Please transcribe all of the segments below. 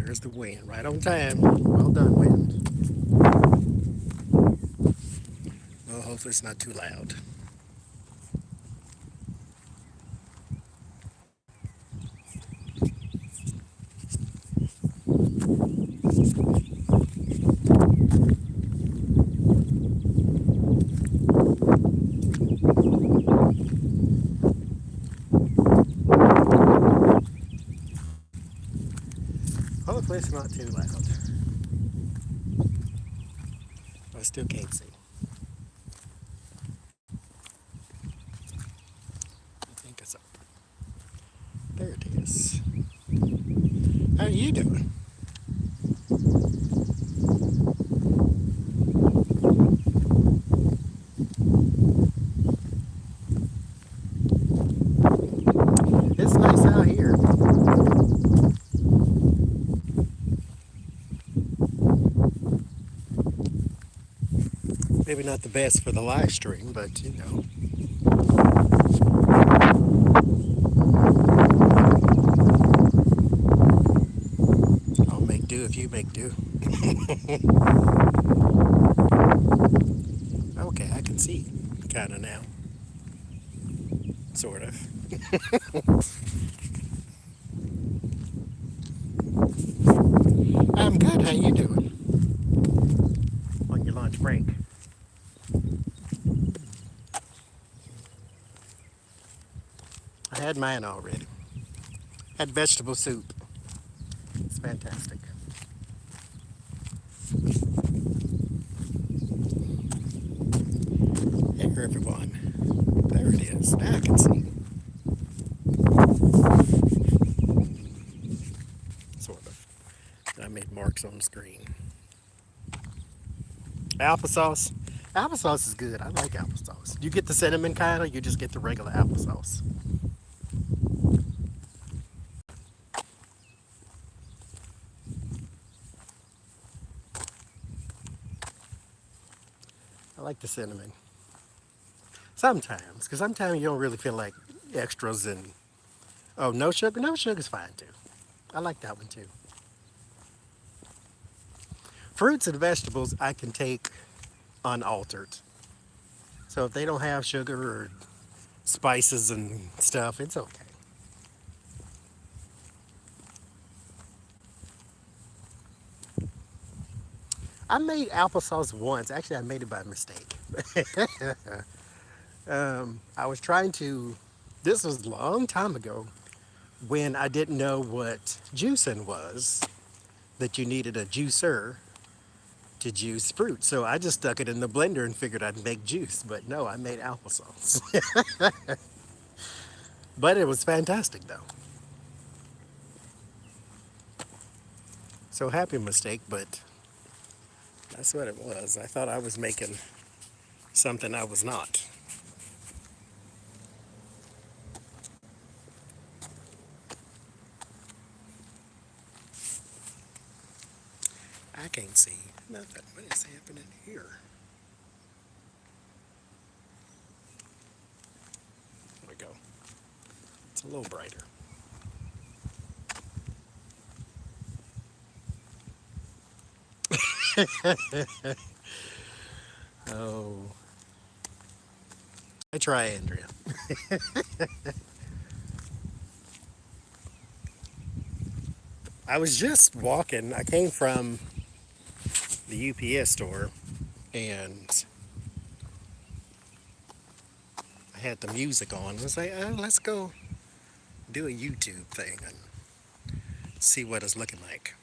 There's the wind, right on time. Well done, wind. Well, hopefully it's not too loud. Hopefully it's not too loud. I still can't see. I think it's up. There it is. How are you doing? It's nice out here. Maybe not the best for the live stream, but you know. I'll make do if you make do. Okay, I can see kind of now. Sort of. I'm good. How you doing? On your lunch break? I had mine already. Had vegetable soup. It's fantastic. Hey everyone. There it is. Now I can see. Sort of. I made marks on the screen. Applesauce. Applesauce is good. I like applesauce. You get the cinnamon kind, or you just get the regular applesauce? I like the cinnamon. Sometimes, because sometimes you don't really feel like extras and oh, no sugar. No sugar's fine too. I like that one too. Fruits and vegetables I can take unaltered. So if they don't have sugar or spices and stuff, it's okay. I made applesauce once. Actually, I made it by mistake. I was trying to, this was a long time ago when I didn't know what juicing was, that you needed a juicer to juice fruit. So I just stuck it in the blender and figured I'd make juice. But no, I made applesauce. But it was fantastic though. So happy mistake, but that's what it was. I thought I was making something I was not. I can't see nothing. What is happening here? There we go. It's a little brighter. Oh, I try, Andrea. I was just walking. I came from the UPS store and I had the music on. I was like, oh, let's go do a YouTube thing and see what it's looking like.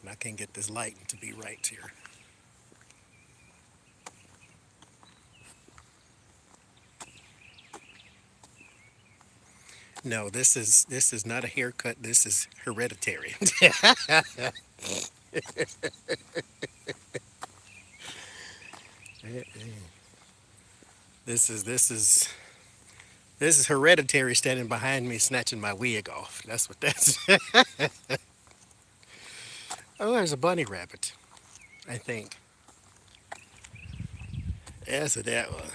And I can't get this light to be right here. No, this is not a haircut. This is hereditary. This is this is this is hereditary standing behind me snatching my wig off. That's what that's. Oh, there's a bunny rabbit, I think. That's what that was.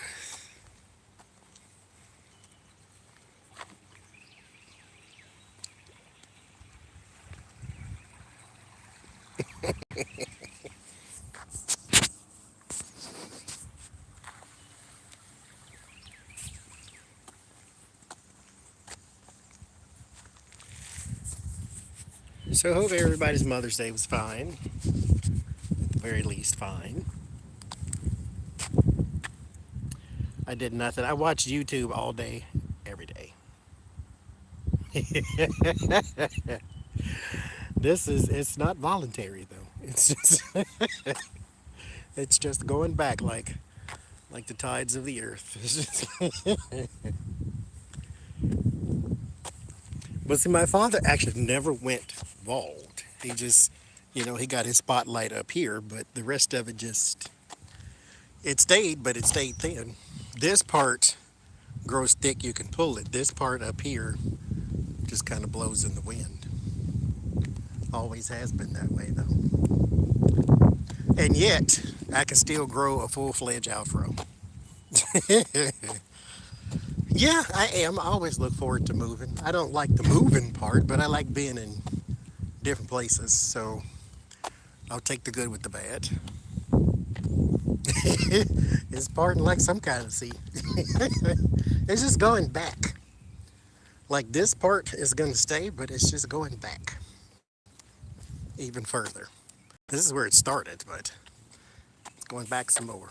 So I hope everybody's Mother's Day was fine. At the very least, fine. I did nothing. I watched YouTube all day, every day. It's not voluntary though. It's just going back like the tides of the earth. But see, my father actually never went bald. He just, he got his spotlight up here, but the rest of it just, it stayed, but it stayed thin. This part grows thick, you can pull it. This part up here just kind of blows in the wind. Always has been that way though. And yet, I can still grow a full-fledged afro. Yeah, I am. I always look forward to moving. I don't like the moving part, but I like being in different places. So I'll take the good with the bad. It's parting like some kind of sea. It's just going back. Like this part is going to stay, but it's just going back even further. This is where it started, but it's going back some more.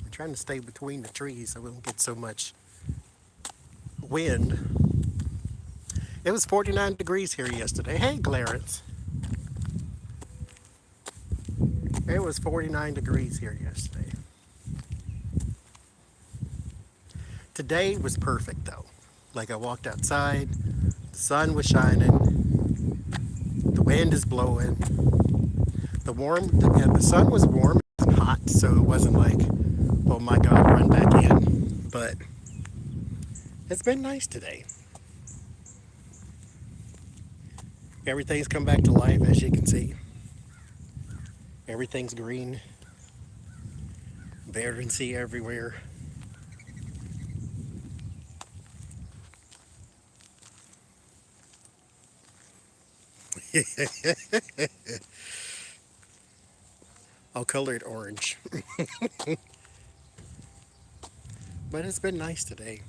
I'm trying to stay between the trees so we don't get so much wind. It was 49 degrees here yesterday. Hey, Clarence. It was 49 degrees here yesterday. Today was perfect though. Like I walked outside, the sun was shining, the wind is blowing, the sun was warm and hot, so it wasn't like, oh my God, run back in. But it's been nice today. Everything's come back to life, as you can see. Everything's green, vibrancy everywhere. I'll color it orange. But it's been nice today.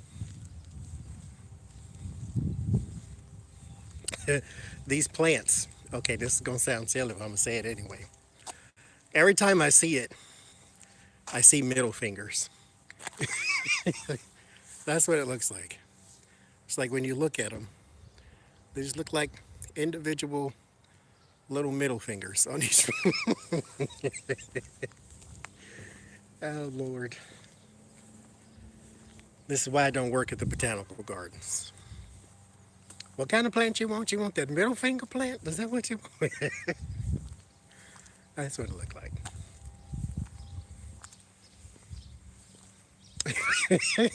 These plants, okay, this is going to sound silly, but I'm going to say it anyway. Every time I see it, I see middle fingers. That's what it looks like. It's like when you look at them, they just look like individual little middle fingers on each. Oh, Lord. This is why I don't work at the botanical gardens. What kind of plant you want? You want that middle finger plant? Is that what you want? That's what it looked like.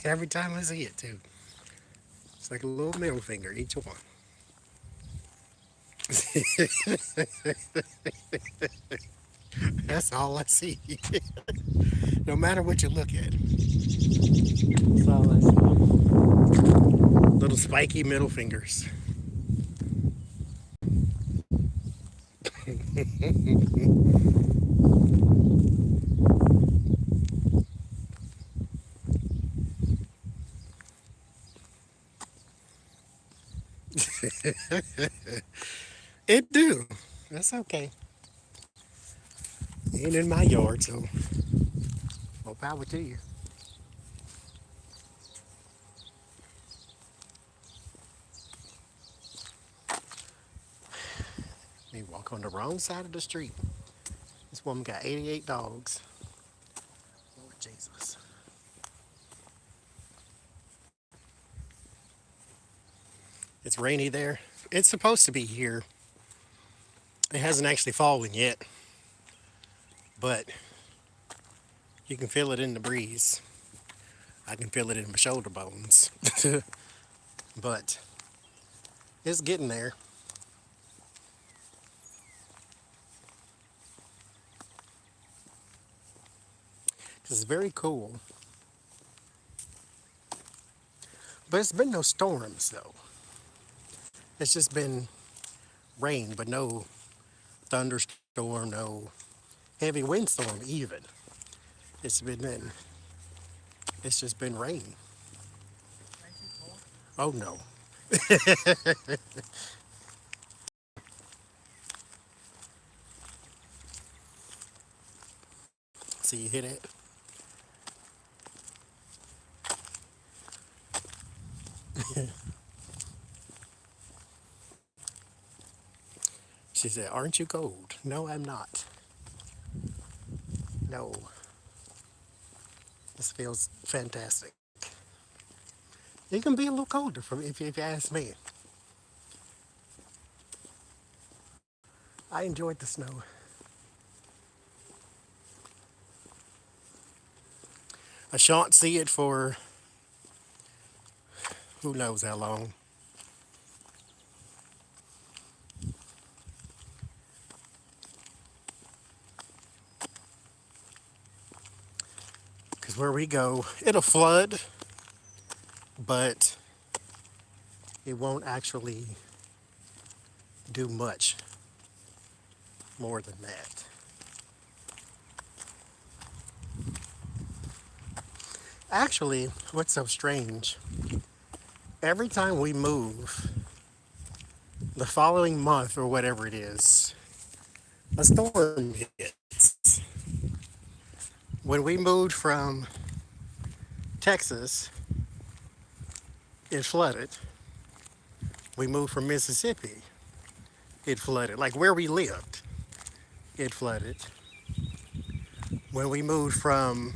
Every time I see it, too. It's like a little middle finger, each one. That's all I see. No matter what you look at. That's all I see. Little spiky middle fingers. It do. That's okay. Ain't in my yard, so more power to you. Me walk on the wrong side of the street. This woman got 88 dogs. Lord Jesus. It's rainy there. It's supposed to be here. It hasn't actually fallen yet, but you can feel it in the breeze. I can feel it in my shoulder bones. But it's getting there. This is very cool. But it's been no storms though. It's just been rain, but no thunderstorm, no heavy windstorm even. It's been it's just been rain. Oh no. See, you hear that? She said, "Aren't you cold?" No, I'm not. No, this feels fantastic. It can be a little colder from if you ask me. I enjoyed the snow. I shan't see it for who knows how long. Because where we go, it'll flood, but it won't actually do much more than that. Actually, what's so strange, every time we move, the following month or whatever it is, a storm hits. When we moved from Texas, it flooded. We moved from Mississippi, it flooded. Like where we lived, it flooded. When we moved from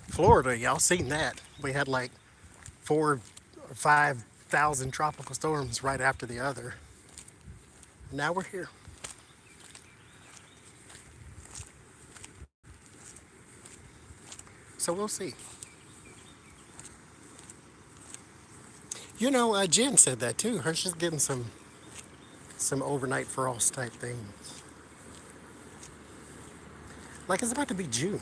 Florida, y'all seen that. We had like 4 or 5 thousand tropical storms right after the other. Now we're here. So we'll see. Jen said that too. Hers just getting some overnight frost type things. Like it's about to be June.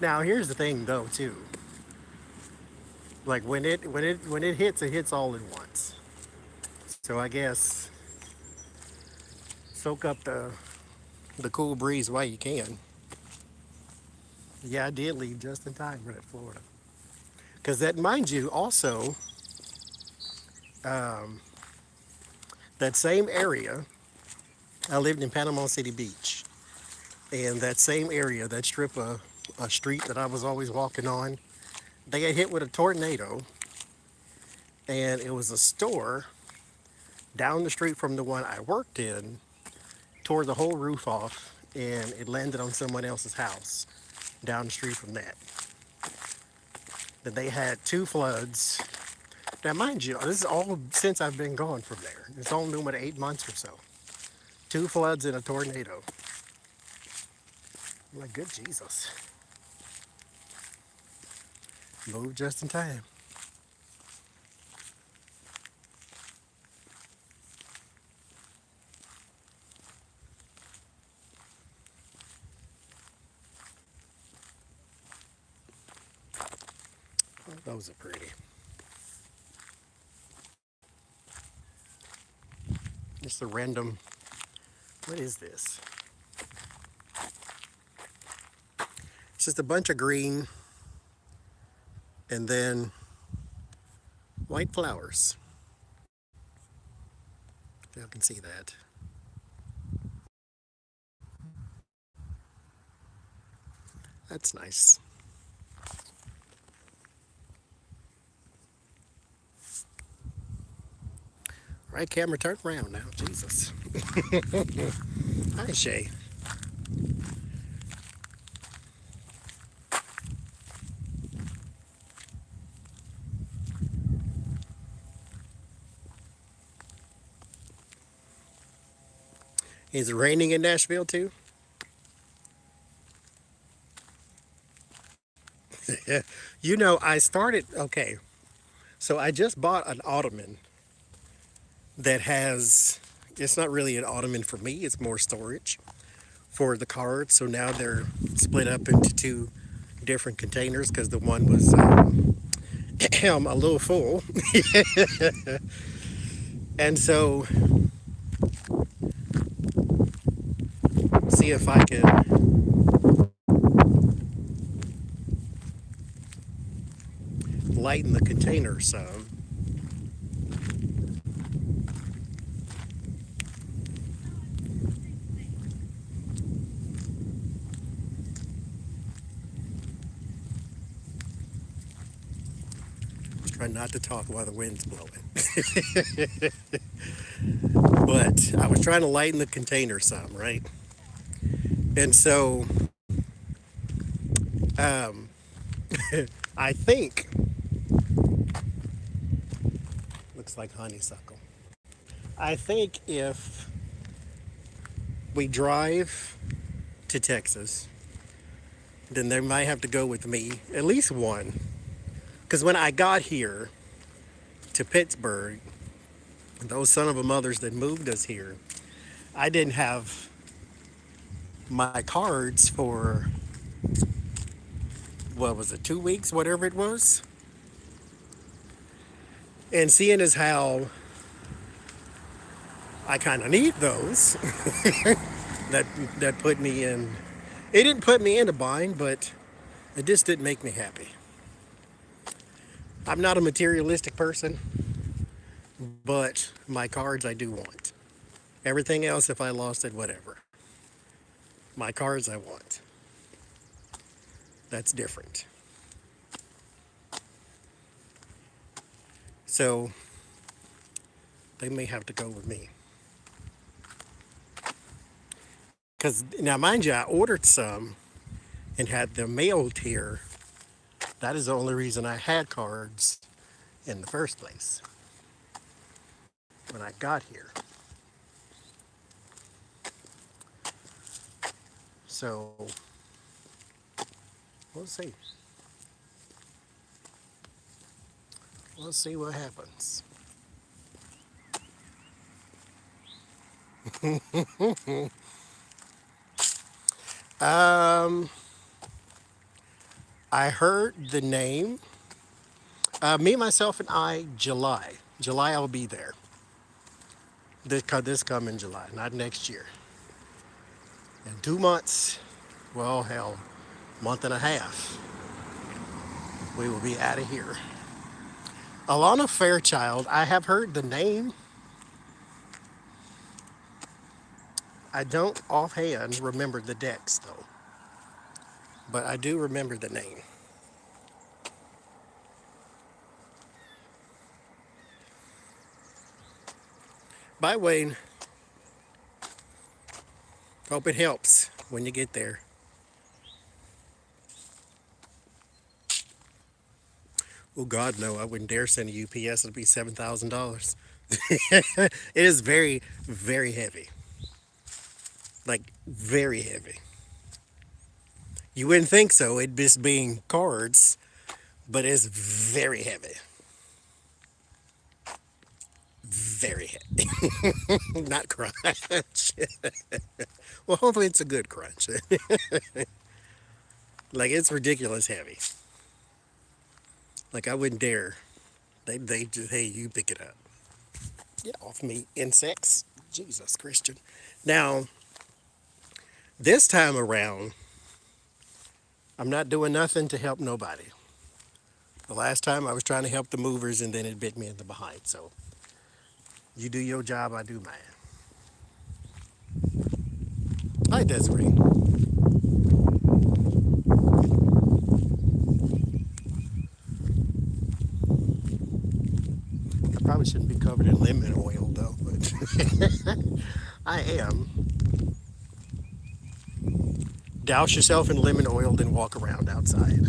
Now here's the thing though too. Like when it hits, it hits all at once. So I guess soak up the cool breeze while you can. Yeah, I did leave just in time for that Florida. Because that, mind you, also that same area, I lived in Panama City Beach, and that same area, that strip of a street that I was always walking on, they got hit with a tornado, and it was a store down the street from the one I worked in, tore the whole roof off, and it landed on someone else's house down the street from that. Then they had 2 floods. Now, mind you, this is all since I've been gone from there. It's only been, 8 months or so. 2 floods and a tornado. I'm like, good Jesus. Moved just in time. Oh, those are pretty. Just a random, what is this? It's just a bunch of green and then white flowers. Y'all can see that. That's nice. Right, camera, turn around now. Jesus. Hi, Shay. Is it raining in Nashville too? I started, okay, so I just bought an ottoman that has, it's not really an ottoman for me, it's more storage for the cards. So now they're split up into different containers because the one was a little full. And so, see if I can lighten the container some. Try not to talk while the wind's blowing. But I was trying to lighten the container some, right? And so um, I think, looks like honeysuckle. I think if we drive to Texas, then they might have to go with me, at least one. Because when I got here to Pittsburgh, those son of a mothers that moved us here, I didn't have my cards for, what was it, 2 weeks, whatever it was. And seeing as how I kind of need those, that that put me in. It didn't put me in a bind, but it just didn't make me happy. I'm not a materialistic person, but my cards I do want. Everything else, if I lost it, whatever. My cards I want. That's different. So they may have to go with me. Because now, mind you, I ordered some and had them mailed here. That is the only reason I had cards in the first place when I got here. So we'll see. We'll see what happens. um, I heard the name. Me, myself, and I, July. July, I'll be there. This coming July, not next year. In 2 months, well, hell, month and a half, we will be out of here. Alana Fairchild, I have heard the name. I don't offhand remember the decks, though. But I do remember the name. Bye, Wayne. Hope it helps when you get there. Oh, God, no, I wouldn't dare send a UPS. It'd be $7,000. It is very, very heavy. Like, very heavy. You wouldn't think so, it just being cards, but it's very heavy. Very heavy. Not crunch. Well, hopefully it's a good crunch. Like, it's ridiculous heavy. Like, I wouldn't dare. They just, hey, you pick it up. Get off me, insects. Jesus, Christian. Now, this time around, I'm not doing nothing to help nobody. The last time I was trying to help the movers and then it bit me in the behind. So, you do your job, I do mine. Hi, Desiree. I probably shouldn't be covered in lemon oil, though, but I am. Douse yourself in lemon oil, then walk around outside.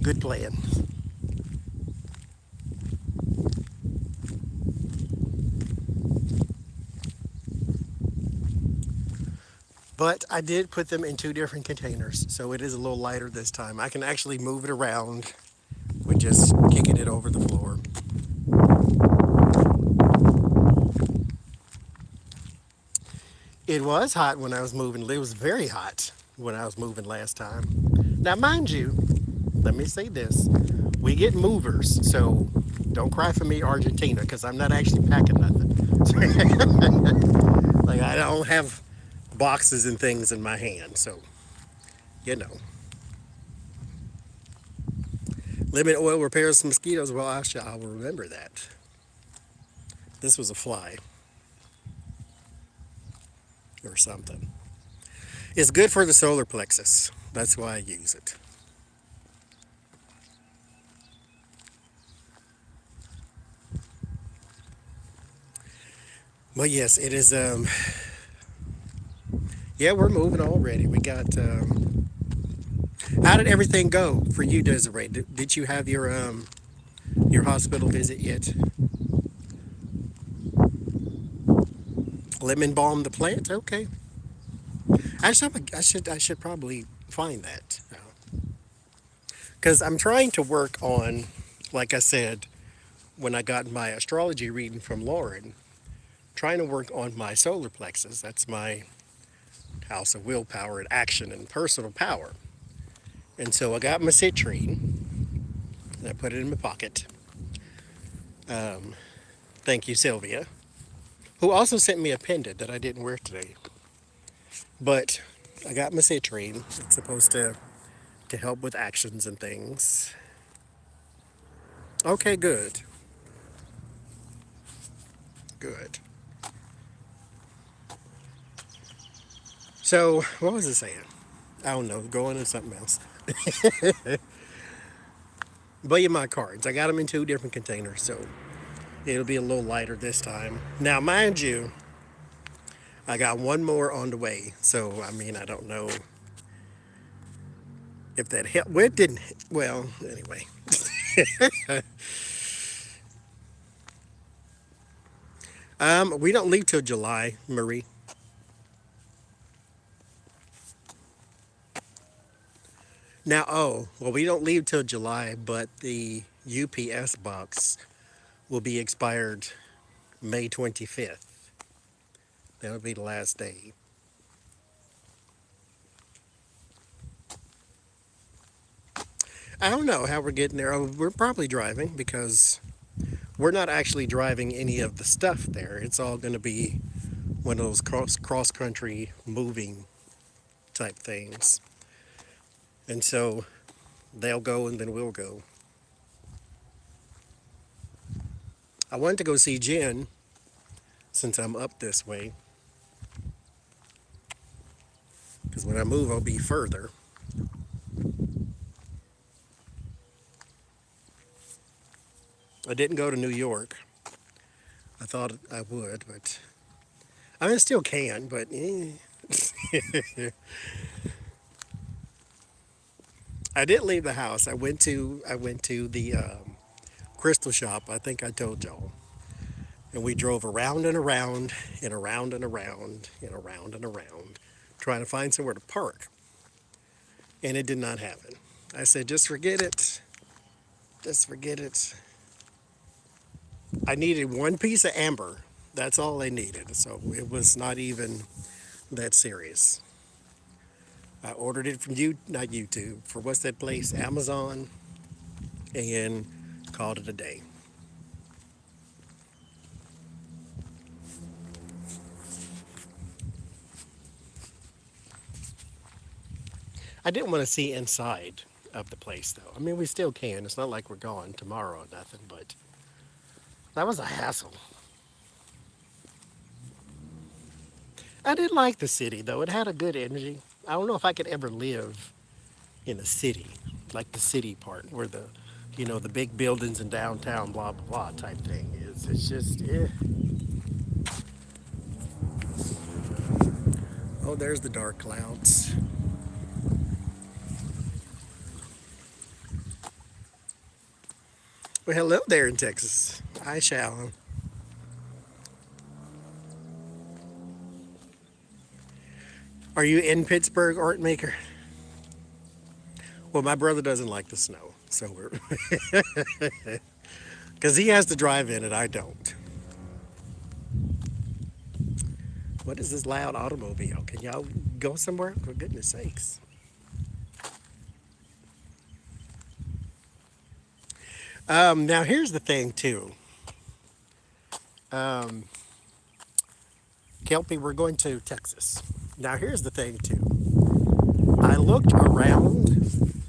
Good plan. But I did put them in 2 different containers, so it is a little lighter this time. I can actually move it around with just kicking it over the floor. It was hot when I was moving. It was very hot when I was moving last time. Now, mind you, let me say this. We get movers, so don't cry for me, Argentina, because I'm not actually packing nothing. Like, I don't have boxes and things in my hand, so, you know. Lemon oil repairs mosquitoes. Well, I will remember that. This was a fly or something. It's good for the solar plexus. That's why I use it. But yes, it is. Yeah, we're moving already. We got. How did everything go for you, Desiree? Did you have your hospital visit yet? Lemon balm the plant. Okay. Actually, I should probably find that because I'm trying to work on, like I said, when I got my astrology reading from Lauren, trying to work on my solar plexus. That's my house of willpower and action and personal power. And so I got my citrine and I put it in my pocket. Thank you, Sylvia, who also sent me a pendant that I didn't wear today. But I got my citrine. It's supposed to help with actions and things. Okay, good. Good. So, what was it saying? I don't know, going into something else. But yeah, my cards. I got them in two different containers, so it'll be a little lighter this time. Now, mind you, I got one more on the way. So, I mean, I don't know if that helped. Well, it didn't. Well, anyway. We don't leave till July, Marie. Now, oh, well, we don't leave till July, but the UPS box will be expired May 25th. That'll be the last day. I don't know how we're getting there. Oh, we're probably driving because we're not actually driving any of the stuff there. It's all going to be one of those cross country moving type things. And so they'll go and then we'll go. I wanted to go see Jen since I'm up this way because when I move, I'll be further. I didn't go to New York. I thought I would, but I mean, I still can, but I did leave the house. I went to the crystal shop. I think I told y'all, and we drove around and around and around and around and around and around, trying to find somewhere to park, and it did not happen. I said, just forget it. Just forget it. I needed one piece of amber. That's all I needed. So it was not even that serious. I ordered it from you, not YouTube, for what's that place? Amazon, and called it a day. I didn't want to see inside of the place though. I mean, we still can. It's not like we're going tomorrow or nothing, but that was a hassle. I did like the city though. It had a good energy. I don't know if I could ever live in a city, like the city part where the big buildings in downtown, blah blah blah type thing is. It's just, oh, there's the dark clouds. Well, hello there in Texas. I shall. Are you in Pittsburgh, art maker? Well, my brother doesn't like the snow, so we're because he has to drive in it. I don't. What is this loud automobile? Can y'all go somewhere? For goodness sakes. Now here's the thing too. Um, Kelpie, we're going to Texas. Now here's the thing too. I looked around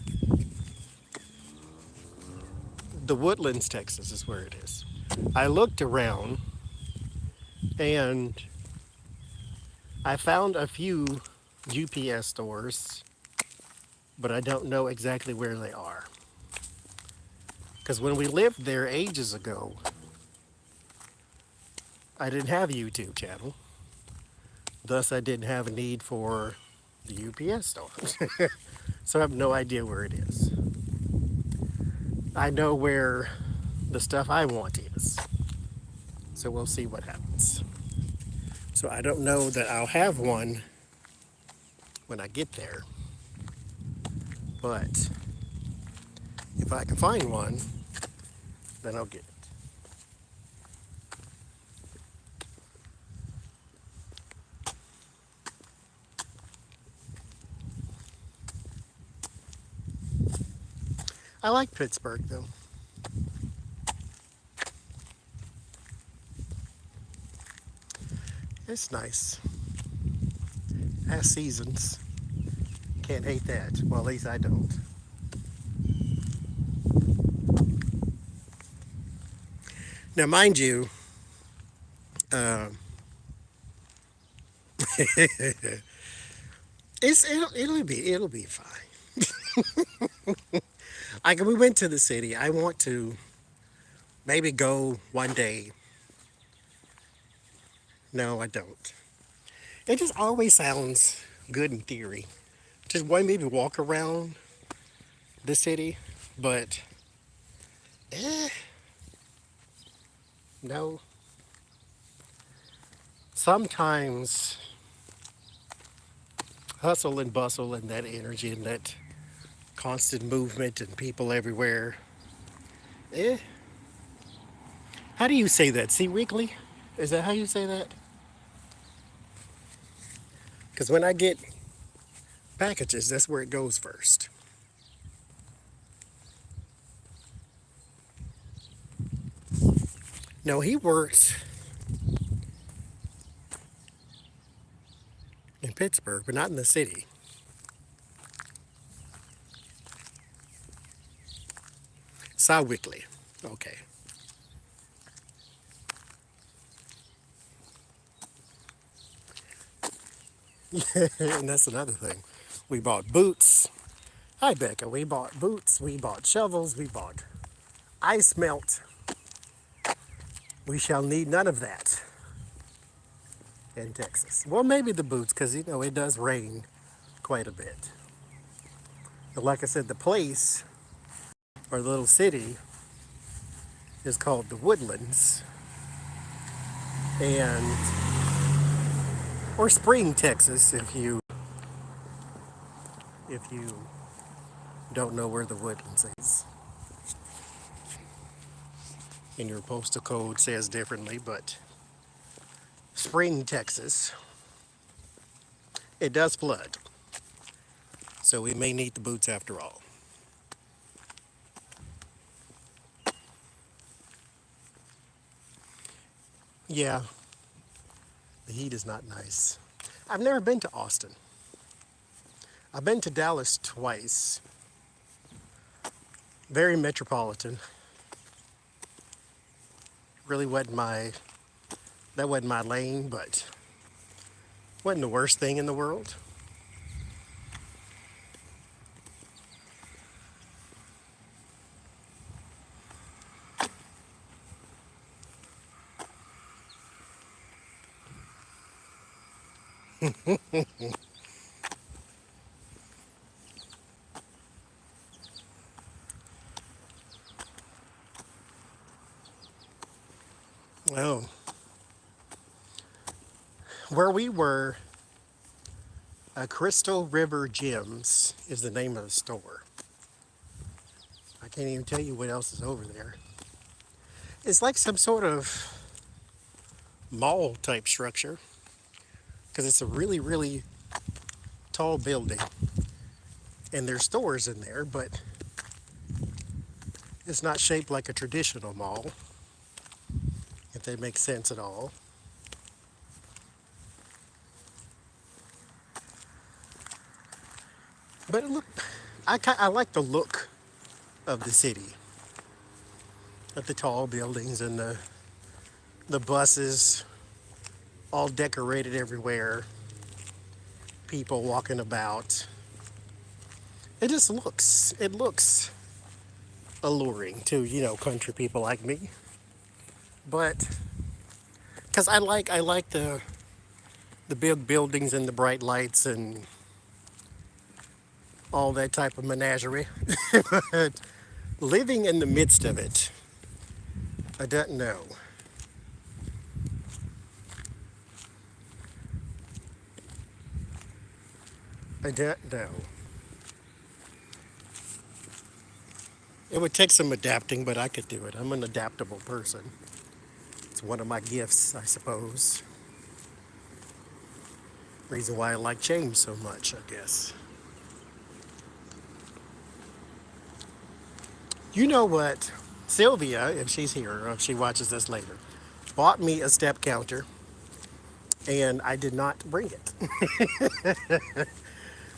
the Woodlands, Texas is where it is. I looked around and I found a few UPS stores, but I don't know exactly where they are. Because when we lived there ages ago, I didn't have a YouTube channel. Thus, I didn't have a need for the UPS store. So I have no idea where it is. I know where the stuff I want is. So we'll see what happens. So I don't know that I'll have one when I get there. But if I can find one, then I'll get it. I like Pittsburgh though. It's nice. Has seasons. Can't hate that. Well, at least I don't. Now, mind you, uh, it'll be fine. Like we went to the city. I want to maybe go one day. No, I don't. It just always sounds good in theory. Just one maybe walk around the city, but eh, no. Sometimes hustle and bustle and that energy and that constant movement and people everywhere. Eh. How do you say that? See, weekly? Is that how you say that? Because when I get packages, that's where it goes first. No, he works in Pittsburgh, but not in the city. Weekly. Okay. And that's another thing. We bought boots. Hi, Becca. We bought boots. We bought shovels. We bought ice melt. We shall need none of that in Texas. Well, maybe the boots, because, it does rain quite a bit. But like I said, the place, or the little city, is called the Woodlands. And, or Spring, Texas, if you don't know where the Woodlands is. And your postal code says differently, but Spring, Texas, it does flood. So we may need the boots after all. Yeah, the heat is not nice. I've never been to Austin. I've been to Dallas twice. Very metropolitan. Really that wasn't my lane, but wasn't the worst thing in the world. Oh, where we were, Crystal River Gyms is the name of the store. I can't even tell you what else is over there. It's like some sort of mall type structure because it's a really, really tall building and there's stores in there, but It's not shaped like a traditional mall, if that makes sense at all. But it look, I like the look of the city, of the tall buildings and the buses all decorated everywhere, people walking about. It looks alluring to, country people like me. But because I like the big buildings and the bright lights and all that type of menagerie. But living in the midst of it, I don't know. I don't know. It would take some adapting, but I could do it. I'm an adaptable person. It's one of my gifts, I suppose. Reason why I like change so much, I guess. You know what? Sylvia, if she's here or if she watches this later, bought me a step counter and I did not bring it.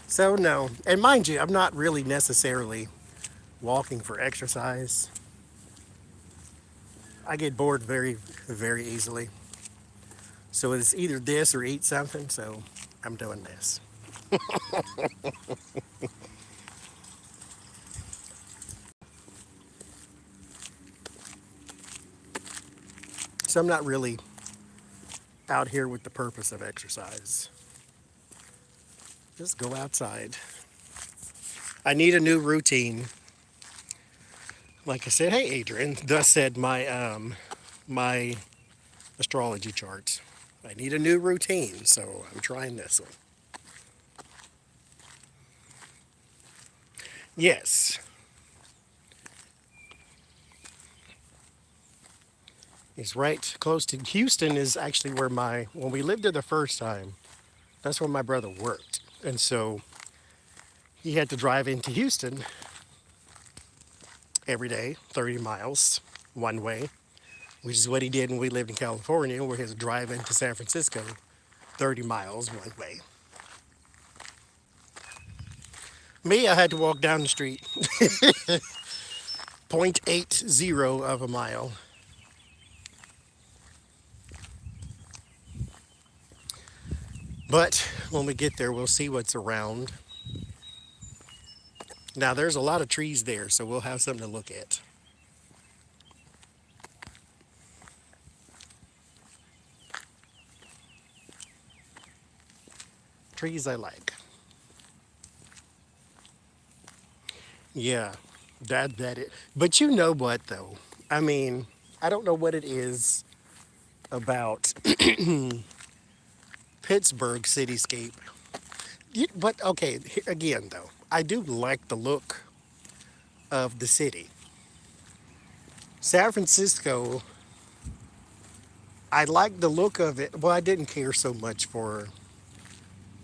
So, no. And mind you, I'm not really necessarily walking for exercise. I get bored very, very easily. So it's either this or eat something. So I'm doing this. So I'm not really out here with the purpose of exercise. Just go outside. I need a new routine. Like I said, hey Adrian, thus said my astrology charts. I need a new routine, so I'm trying this one. Yes, it's right close to Houston is actually where when we lived there the first time, that's where my brother worked. And so he had to drive into Houston every day, 30 miles one way, which is what he did when we lived in California, where he had to drive into San Francisco 30 miles one way. Me, I had to walk down the street, zero point 0.80 of a mile. But when we get there, we'll see what's around. Now, there's a lot of trees there, so we'll have something to look at. Trees I like. Yeah, that it. But you know what, though? I mean, I don't know what it is about Pittsburgh cityscape. But okay, again, though, I do like the look of the city. San Francisco, I like the look of it. Well, I didn't care so much for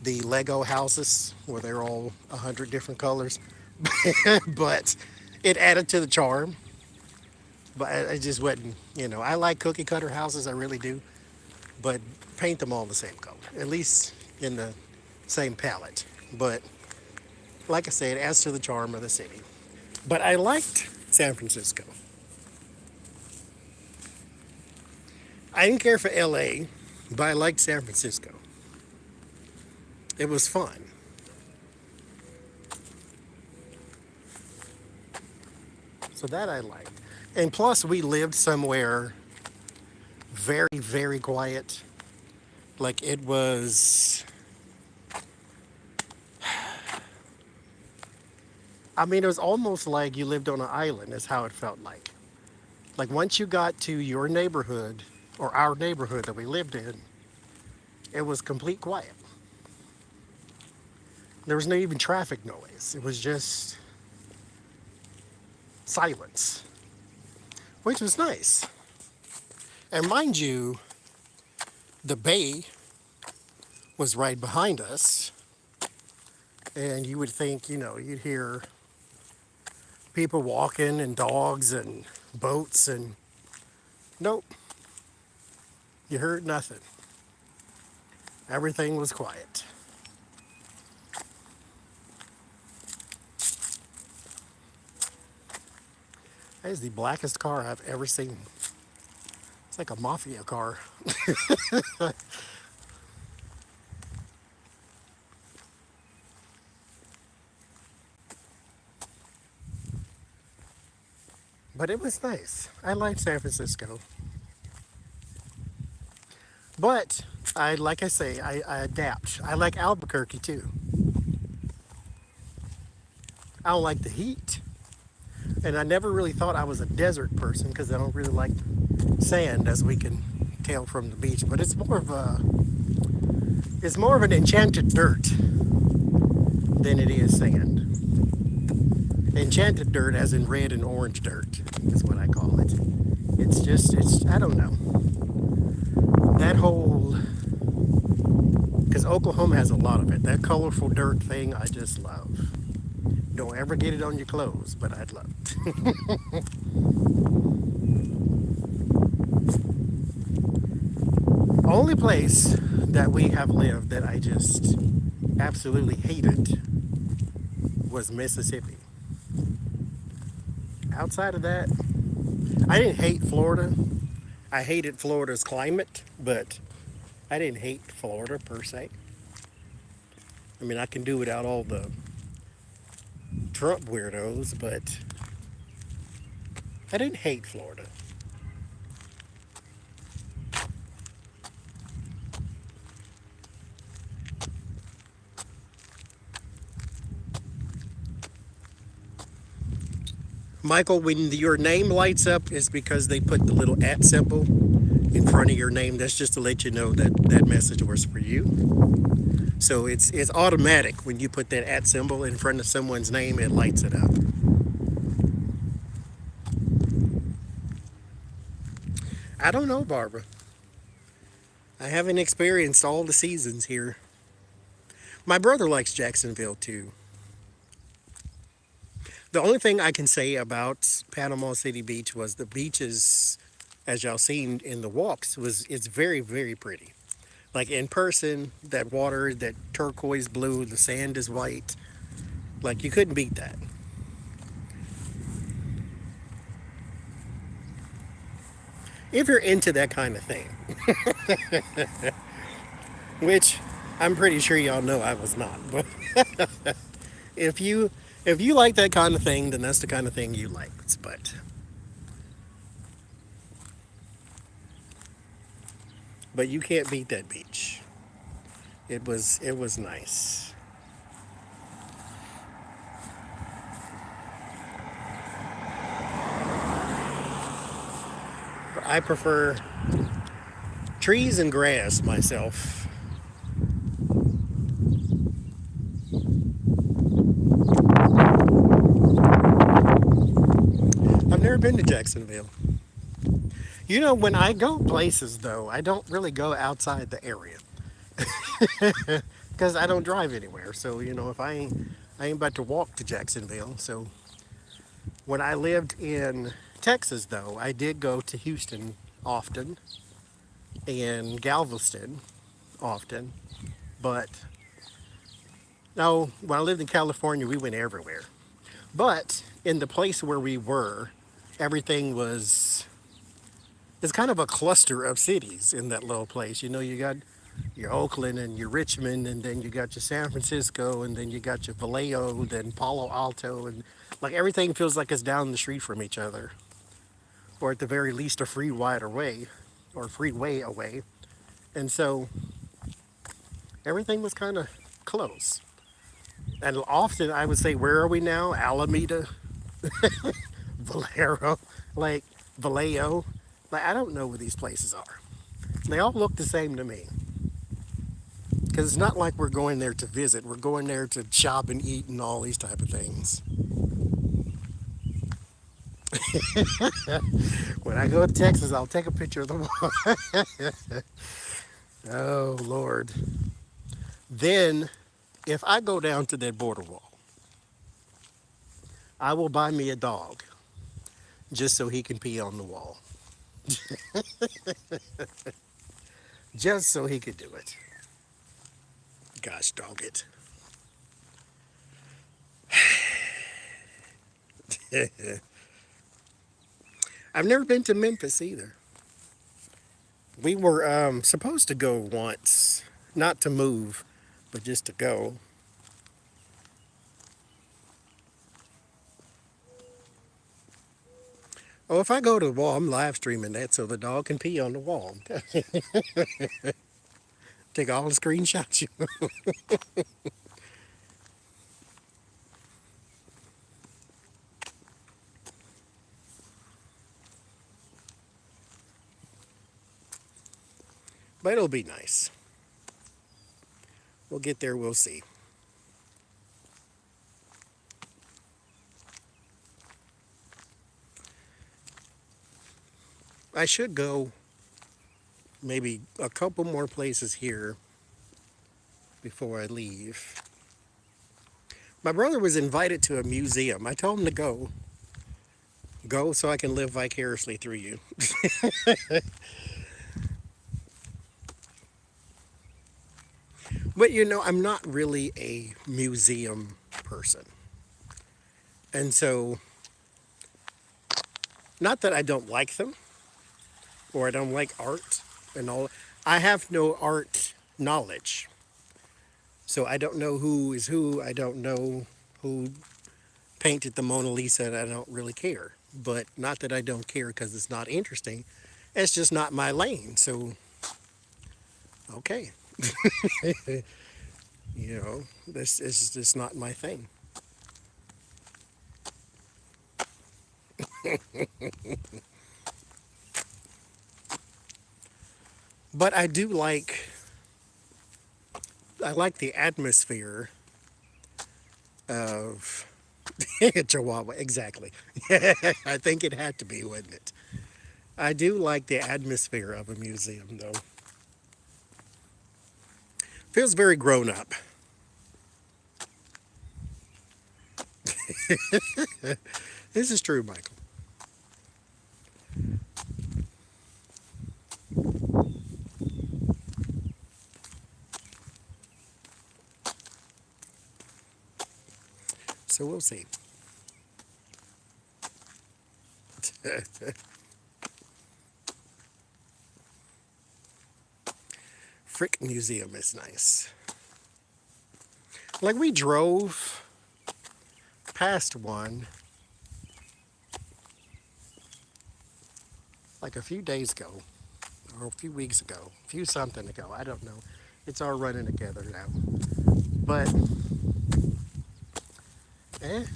the Lego houses where they're all 100 different colors, but it added to the charm. But I just wasn't, I like cookie cutter houses, I really do, but paint them all the same color, at least in the same palette. But like I said, it adds to the charm of the city. But I liked San Francisco. I didn't care for LA, but I liked San Francisco. It was fun. So that I liked. And plus, we lived somewhere very, very quiet. Like it was, I mean, it was almost like you lived on an island, is how it felt like. Like once you got to your neighborhood or our neighborhood that we lived in, it was complete quiet. There was no even traffic noise. It was just silence, which was nice. And mind you, the bay was right behind us. And you would think, you'd hear people walking and dogs and boats and nope, you heard nothing. Everything was quiet. That is the blackest car I've ever seen. It's like a mafia car. But it was nice. I like San Francisco. But like I say, I adapt. I like Albuquerque too. I don't like the heat. And I never really thought I was a desert person because I don't really like sand, as we can tell from the beach. But it's more of an enchanted dirt than it is sand. Enchanted dirt, as in red and orange dirt, is what I call it. It's I don't know. That whole, because Oklahoma has a lot of it. That colorful dirt thing, I just love. Don't ever get it on your clothes, but I'd love it. Only place that we have lived that I just absolutely hated was Mississippi. Outside of that, I didn't hate Florida. I hated Florida's climate, but I didn't hate Florida per se. I mean, I can do without all the Trump weirdos, but I didn't hate Florida. Michael, when your name lights up, is because they put the little @ symbol in front of your name. That's just to let you know that that message was for you. So it's automatic when you put that @ symbol in front of someone's name, it lights it up. I don't know, Barbara. I haven't experienced all the seasons here. My brother likes Jacksonville too. The only thing I can say about Panama City Beach was the beaches, as y'all seen in the walks, it's very, very pretty. Like in person, that water, that turquoise blue, the sand is white. Like you couldn't beat that. If you're into that kind of thing, which I'm pretty sure y'all know I was not. But if you if you like that kind of thing, then that's the kind of thing you like. But you can't beat that beach. It was nice. I prefer trees and grass myself. I've never been to Jacksonville. You know, when I go places though, I don't really go outside the area because I don't drive anywhere. So if I ain't about to walk to Jacksonville. So when I lived in Texas though, I did go to Houston often and Galveston often. But no, when I lived in California, we went everywhere. But in the place where we were, everything was it's kind of a cluster of cities in that little place. You got your Oakland and your Richmond, and then you got your San Francisco, and then you got your Vallejo, then Palo Alto, and like everything feels like it's down the street from each other, or at the very least a free wide away, or freeway away. And so everything was kind of close. And often I would say, where are we now? Alameda, Valero, like Vallejo. Like I don't know where these places are. They all look the same to me. Because it's not like we're going there to visit. We're going there to shop and eat and all these type of things. When I go to Texas, I'll take a picture of the wall. Oh, Lord. Then, if I go down to that border wall, I will buy me a dog just so he can pee on the wall. Just so he could do it. Gosh dog it. I've never been to Memphis either. We were supposed to go once, not to move, but just to go. Oh, if I go to the wall, I'm live streaming that so the dog can pee on the wall. Take all the screenshots you. But it'll be nice. We'll get there, we'll see. I should go maybe a couple more places here before I leave. My brother was invited to a museum. I told him to go. Go so I can live vicariously through you. But you know, I'm not really a museum person. And so, not that I don't like them or I don't like art and all. I have no art knowledge. So I don't know who is who. I don't know who painted the Mona Lisa, and I don't really care. But not that I don't care because it's not interesting. It's just not my lane. So, okay. You know, this is just not my thing. But I like the atmosphere of Chihuahua. Exactly. I think it had to be, wouldn't it? I do like the atmosphere of a museum, though. Feels very grown up. This is true, Michael. So we'll see. Frick Museum is nice. Like we drove past one like a few days ago or a few weeks ago, a few something ago. I don't know. It's all running together now. But eh,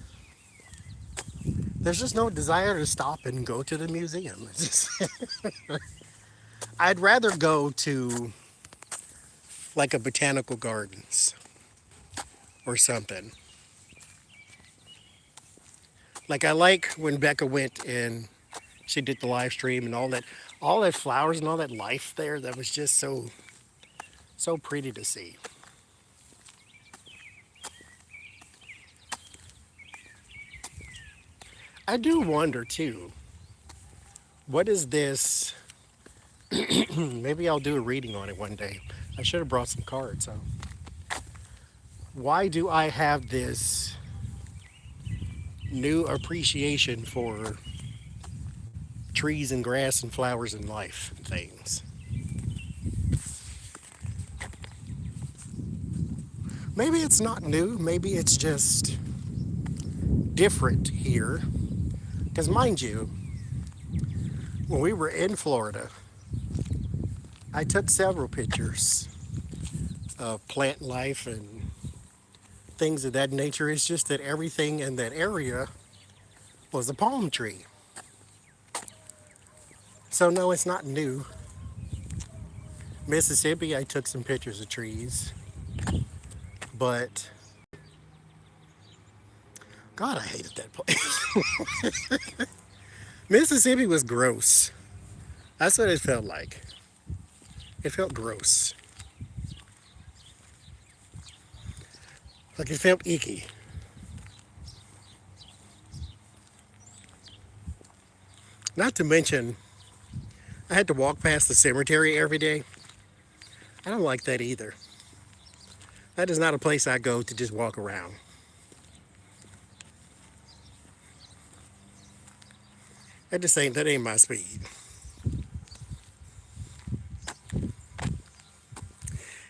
there's just no desire to stop and go to the museum. I'd rather go to like a botanical gardens or something. Like I like when Becca went and she did the live stream and all that flowers and all that life there. That was just so pretty to see. I do wonder too, what is this? Maybe I'll do a reading on it one day. I should have brought some cards. So, why do I have this new appreciation for trees and grass and flowers and life and things? Maybe it's not new. Maybe it's just different here. Because mind you, when we were in Florida, I took several pictures of plant life and things of that nature. It's just that everything in that area was a palm tree. So no, it's not new. Mississippi, I took some pictures of trees. But, God, I hated that place. Mississippi was gross. That's what it felt like. It felt gross. Like it felt icky. Not to mention, I had to walk past the cemetery every day. I don't like that either. That is not a place I go to just walk around. That ain't my speed.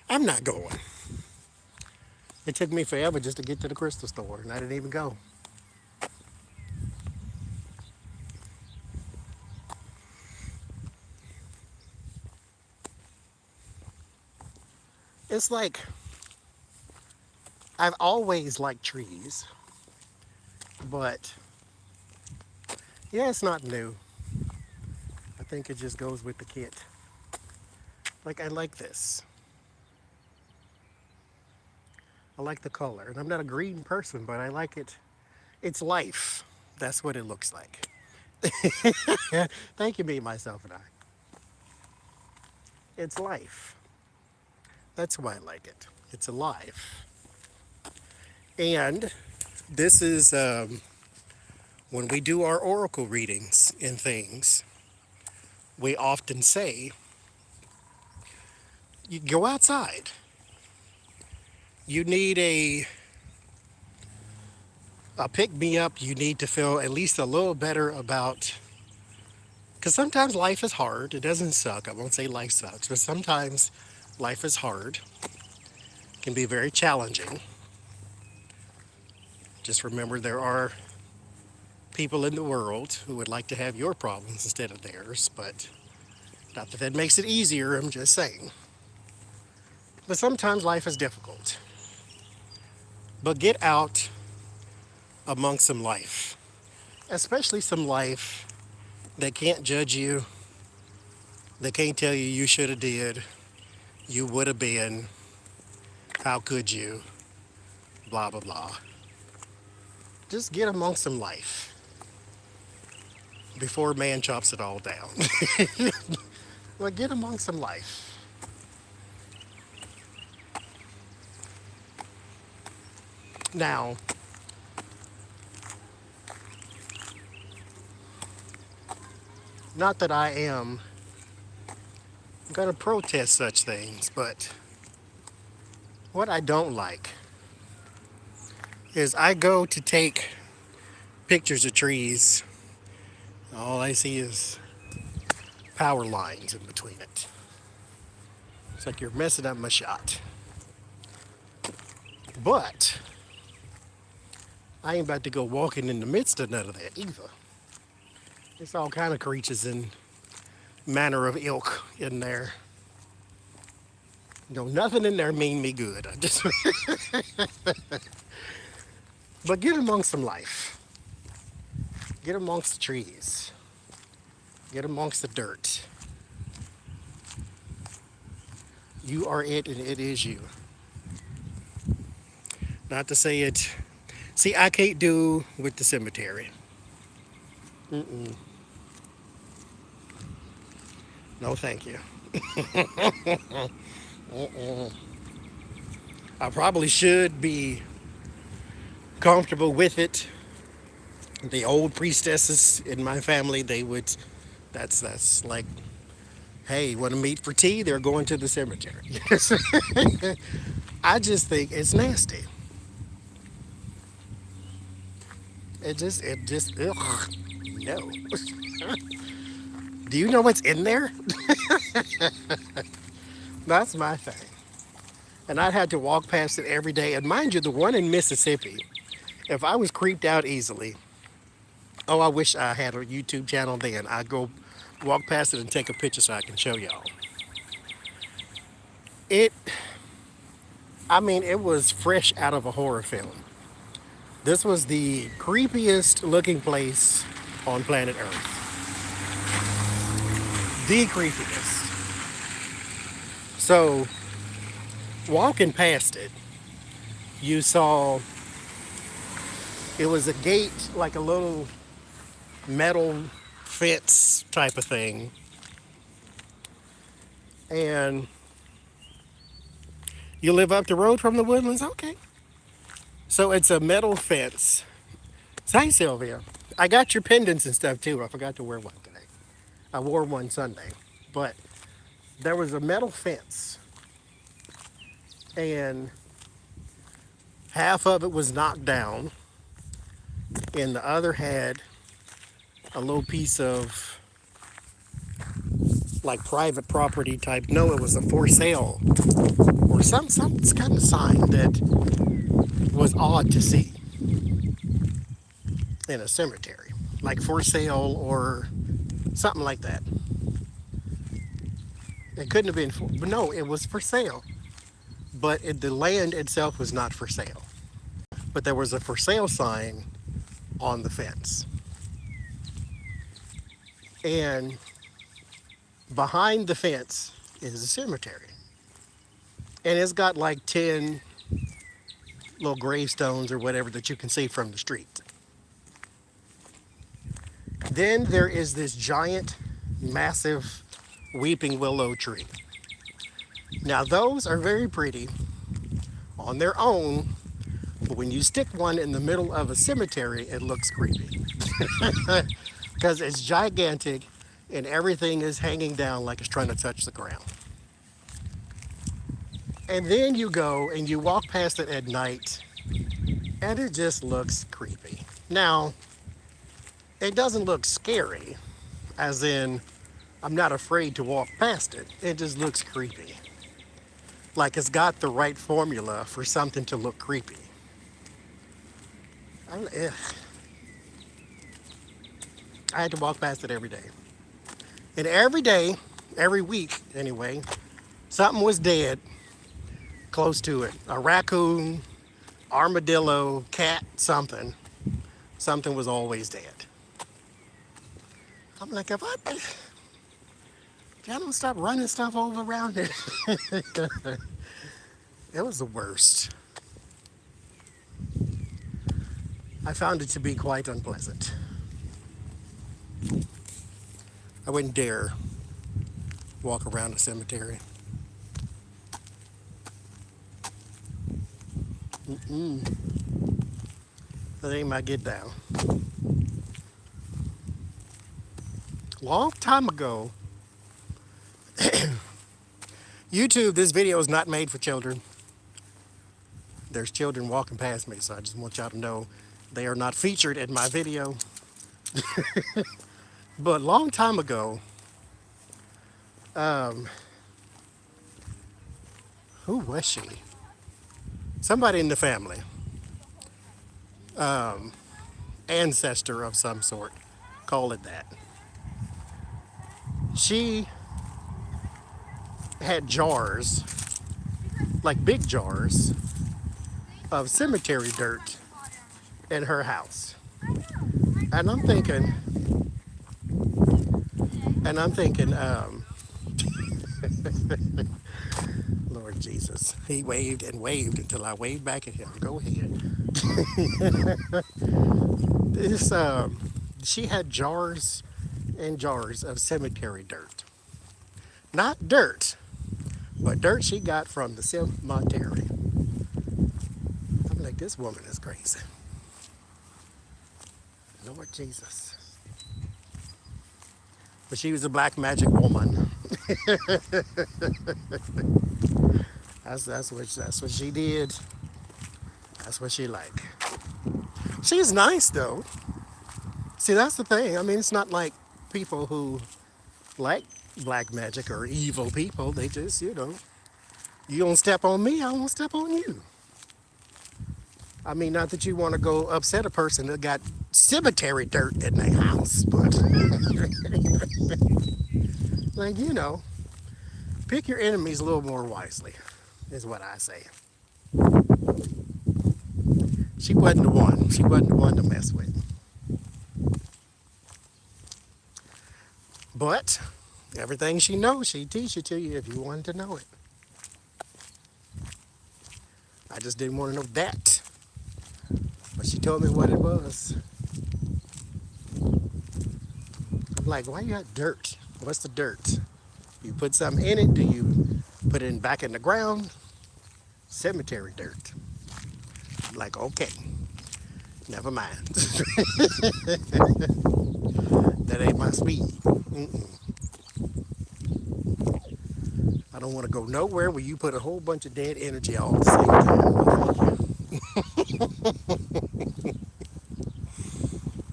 I'm not going. It took me forever just to get to the crystal store, and I didn't even go. It's like I've always liked trees, but yeah, it's not new. I think it just goes with the kit. Like, I like this. I like the color. And I'm not a green person, but I like it. It's life. That's what it looks like. Thank you, me, myself, and I. It's life. That's why I like it. It's alive. And this is when we do our oracle readings and things, we often say, you go outside. You need a pick me up. You need to feel at least a little better about, because sometimes life is hard. It doesn't suck. I won't say life sucks, but sometimes life is hard. It can be very challenging. Just remember there are people in the world who would like to have your problems instead of theirs, but not that that makes it easier. I'm just saying. But sometimes life is difficult. But get out amongst some life, especially some life that can't judge you, that can't tell you you should have did, you would have been, how could you, blah, blah, blah. Just get amongst some life before man chops it all down. Well, get amongst some life. Now, not that I am going to protest such things, but what I don't like is I go to take pictures of trees. All I see is power lines in between it. It's like you're messing up my shot. But I ain't about to go walking in the midst of none of that either. There's all kind of creatures and manner of ilk in there. Nothing in there mean me good. I just But get amongst some life. Get amongst the trees. Get amongst the dirt. You are it and it is you. Not to say it. See, I can't do with the cemetery. Mm-mm. No, thank you. Mm-mm. I probably should be comfortable with it. The old priestesses in my family, they would, that's like, hey, want to meet for tea? They're going to the cemetery. I just think it's nasty. Ugh, no. Do you know what's in there? That's my thing. And I'd have to walk past it every day. And mind you, the one in Mississippi, if I was creeped out easily, oh, I wish I had a YouTube channel then. I'd go walk past it and take a picture so I can show y'all. It, I mean, it was fresh out of a horror film. This was the creepiest looking place on planet Earth. The creepiest. So, walking past it, you saw it was a gate, like a little metal fence type of thing. And you live up the road from the Woodlands? Okay. So it's a metal fence. Hi, Sylvia. I got your pendants and stuff too. I forgot to wear one today. I wore one Sunday, but there was a metal fence, and half of it was knocked down, and the other had a little piece of like private property type. No, it was a for sale or some kind of sign that was odd to see in a cemetery, like for sale or something like that. It couldn't have been for, but no, it was for sale. But the land itself was not for sale. But there was a for sale sign on the fence. And behind the fence is a cemetery. And it's got like 10 little gravestones or whatever that you can see from the street. Then there is this giant, massive weeping willow tree. Now those are very pretty on their own, but when you stick one in the middle of a cemetery, it looks creepy. Because it's gigantic and everything is hanging down like it's trying to touch the ground. And then you go and you walk past it at night and it just looks creepy. Now, it doesn't look scary, as in, I'm not afraid to walk past it. It just looks creepy. Like it's got the right formula for something to look creepy. Ugh. I had to walk past it every day. And every day, every week anyway, something was dead close to it. A raccoon, armadillo, cat, something. Something was always dead. I'm like, if I don't stop running stuff all around it. It was the worst. I found it to be quite unpleasant. I wouldn't dare walk around a cemetery. That ain't my get down. Long time ago, YouTube, this video is not made for children. There's children walking past me, so I just want y'all to know they are not featured in my video. But long time ago, who was she? Somebody in the family, ancestor of some sort, call it that. She had jars, like big jars, of cemetery dirt in her house. And I'm thinking, Lord Jesus, he waved and waved until I waved back at him. Go ahead. This, she had jars and jars of cemetery dirt. Not dirt, but dirt she got from the cemetery. I'm like, this woman is crazy. Lord Jesus. But she was a black magic woman. That's what she did. That's what she liked. She's nice though. See, that's the thing. I mean, it's not like people who like black magic or evil people. They just, you don't step on me, I won't step on you. I mean, not that you want to go upset a person that got cemetery dirt in their house, but like, pick your enemies a little more wisely, is what I say. She wasn't the one. She wasn't the one to mess with. But everything she knows, she'd teach it to you if you wanted to know it. I just didn't want to know that. But she told me what it was. I'm like, why you got dirt? What's the dirt? You put something in it? Do you put it back in the ground? Cemetery dirt. I'm like, okay, never mind. That ain't my speed. Mm-mm. I don't want to go nowhere where you put a whole bunch of dead energy all at the same time.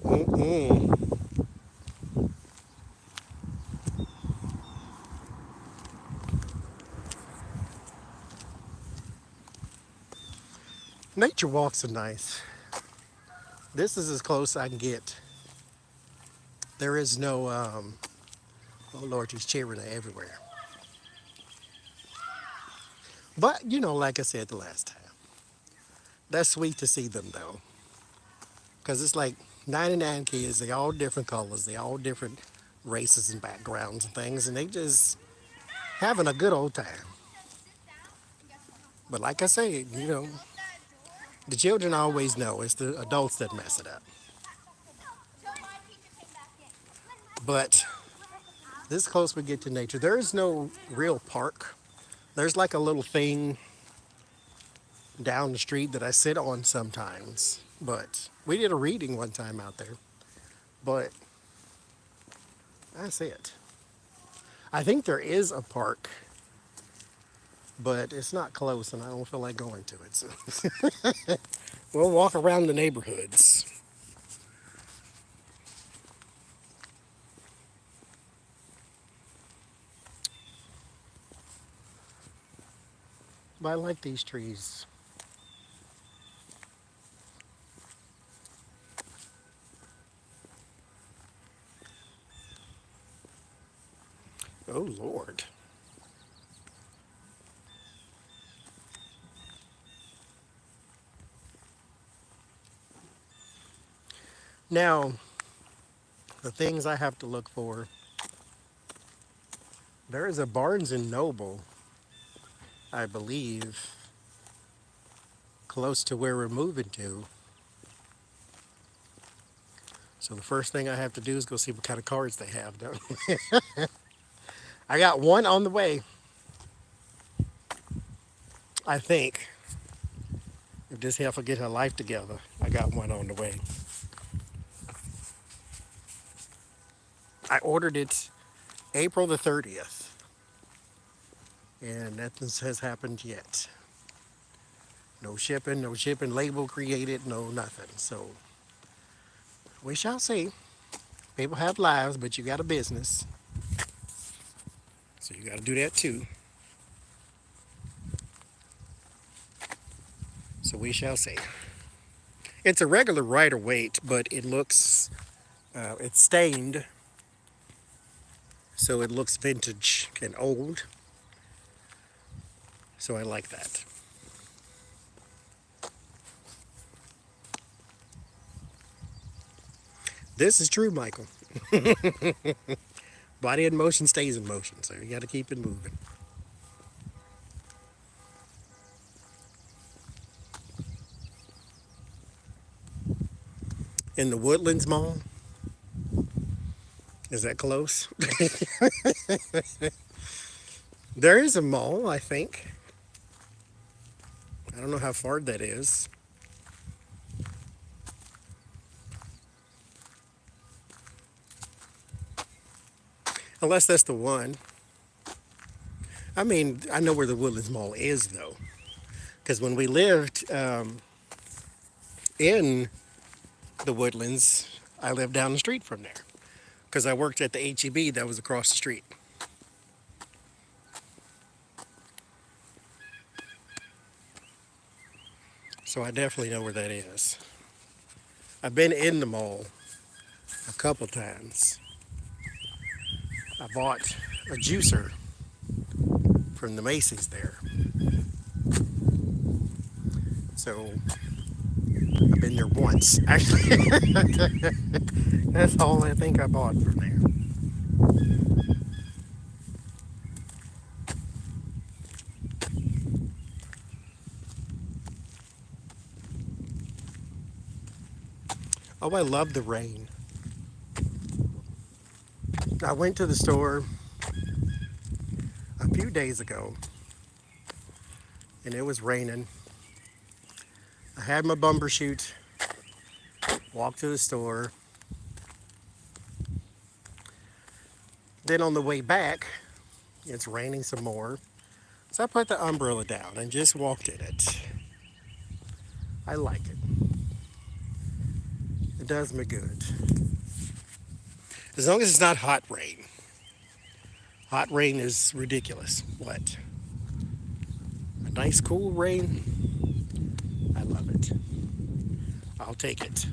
Mm-mm. Nature walks are nice. This is as close I can get. There is no, oh Lord, these children are everywhere. But, like I said the last time, that's sweet to see them though. Because it's like 99 kids, they all different colors, they all different races and backgrounds and things, and they just having a good old time. But like I said, the children always know it's the adults that mess it up. But this close we get to nature, there is no real park. There's like a little thing down the street that I sit on sometimes. But we did a reading one time out there. But that's it. I think there is a park, but it's not close and I don't feel like going to it. So we'll walk around the neighborhoods. But I like these trees. Oh, Lord. Now, the things I have to look for, there is a Barnes and Noble, I believe, close to where we're moving to. So the first thing I have to do is go see what kind of cards they have. I got one on the way, I think. If this heifer get her life together, I got one on the way. I ordered it April the 30th, and nothing has happened yet. No shipping label created, no nothing. So we shall see. People have lives, but you got a business. So you got to do that too. So we shall see. It's a regular rider weight, but it looks, it's stained. So it looks vintage and old. So I like that. This is true, Michael. Body in motion stays in motion, so you got to keep it moving. In the Woodlands Mall, is that close? There is a mall, I think. I don't know how far that is. Unless that's the one. I mean, I know where the Woodlands Mall is, though. Because when we lived in the Woodlands, I lived down the street from there. Because I worked at the HEB that was across the street. So I definitely know where that is. I've been in the mall a couple times. I bought a juicer from the Macy's there. So I've been there once. Actually, that's all I think I bought from there. Oh, I love the rain. I went to the store a few days ago and it was raining. I had my bumper chute, walked to the store. Then on the way back, it's raining some more. So I put the umbrella down and just walked in it. I like it. It does me good. As long as it's not hot rain. Hot rain is ridiculous. What? A nice cool rain? I love it. I'll take it.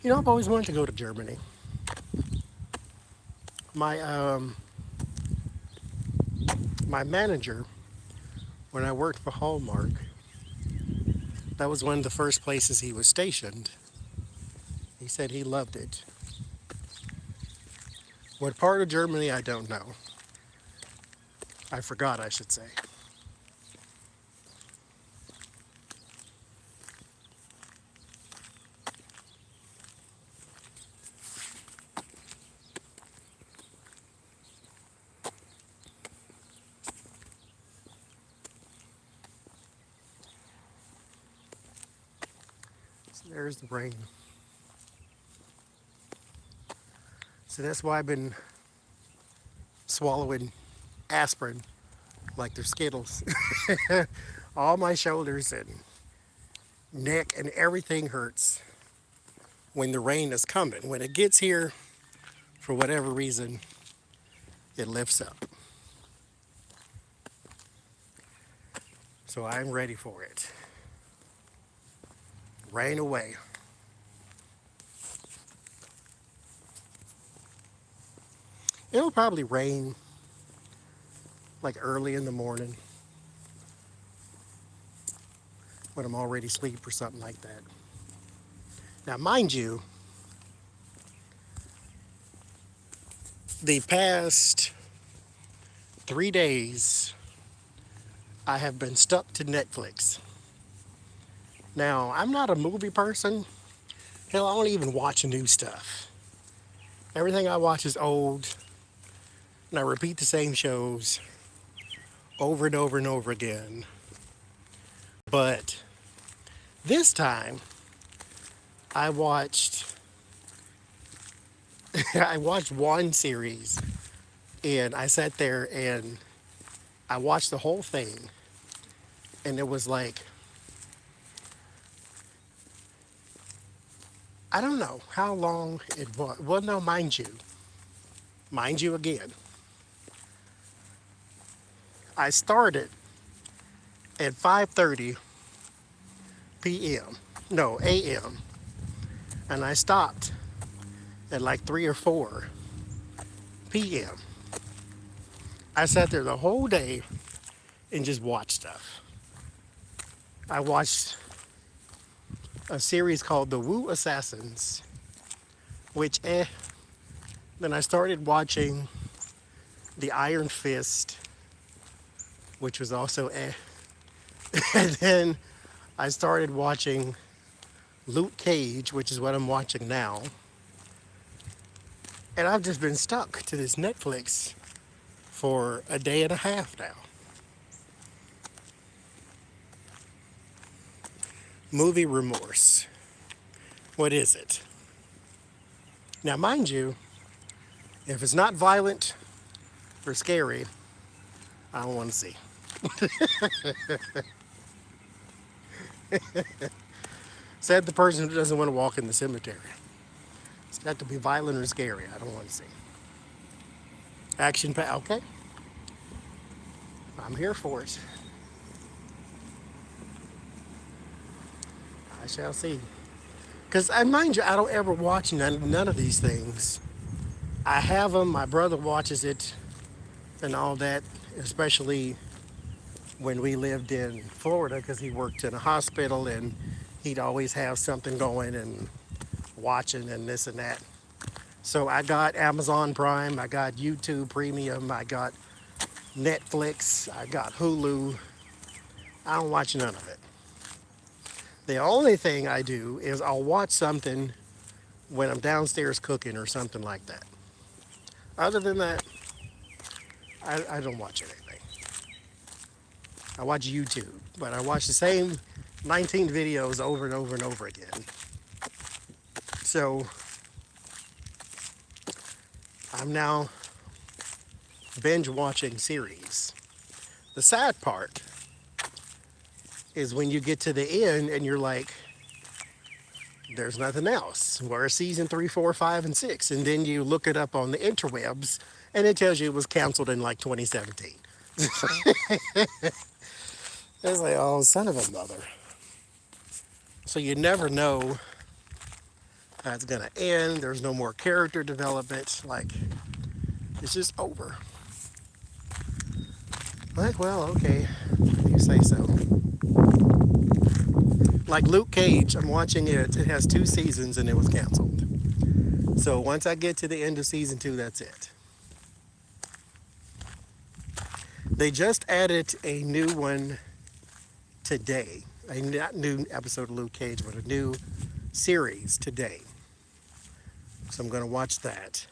You know, I've always wanted to go to Germany. My my manager, when I worked for Hallmark, that was one of the first places he was stationed. He said he loved it. What part of Germany, I don't know. I forgot, I should say. So there's the rain. So that's why I've been swallowing aspirin like they're Skittles. All my shoulders and neck and everything hurts when the rain is coming. When it gets here, for whatever reason, it lifts up. So I'm ready for it. Rain away. It'll probably rain like early in the morning when I'm already asleep or something like that. Now, mind you, the past 3 days I have been stuck to Netflix. Now, I'm not a movie person. Hell, I don't even watch new stuff. Everything I watch is old, and I repeat the same shows over and over and over again. But this time, I watched I watched one series, and I sat there and I watched the whole thing, and it was like, I don't know how long it was. Well, no, mind you again. I started at 5:30 p.m. No, a.m. and I stopped at like 3 or 4 p.m. I sat there the whole day and just watched stuff. I watched a series called The Wu Assassins, which Then I started watching The Iron Fist, which was also And then I started watching Luke Cage, which is what I'm watching now. And I've just been stuck to this Netflix for a day and a half now. Movie remorse. What is it? Now, mind you, if it's not violent or scary, I don't want to see. Said the person who doesn't want to walk in the cemetery. It's got to be violent or scary. I don't want to see. Action pack. Okay. I'm here for it. I shall see. Because, mind you, I don't ever watch none of these things. I have them. My brother watches it and all that, especially when we lived in Florida, because he worked in a hospital and he'd always have something going and watching and this and that. So I got Amazon Prime, I got YouTube Premium, I got Netflix, I got Hulu. I don't watch none of it. The only thing I do is I'll watch something when I'm downstairs cooking or something like that. Other than that, I don't watch anything. I watch YouTube, but I watch the same 19 videos over and over and over again. So I'm now binge watching series. The sad part is when you get to the end and you're like, there's nothing else. Where's season 3, 4, 5, and 6? And then you look it up on the interwebs and it tells you it was canceled in like 2017. It's like, oh, son of a mother. So you never know how it's going to end. There's no more character development. Like, it's just over. Like, well, okay, you say so. Like Luke Cage, I'm watching it. It has 2 seasons and it was canceled. So once I get to the end of season 2, that's it. They just added a new one today. A not new episode of Luke Cage, but a new series today. So I'm going to watch that.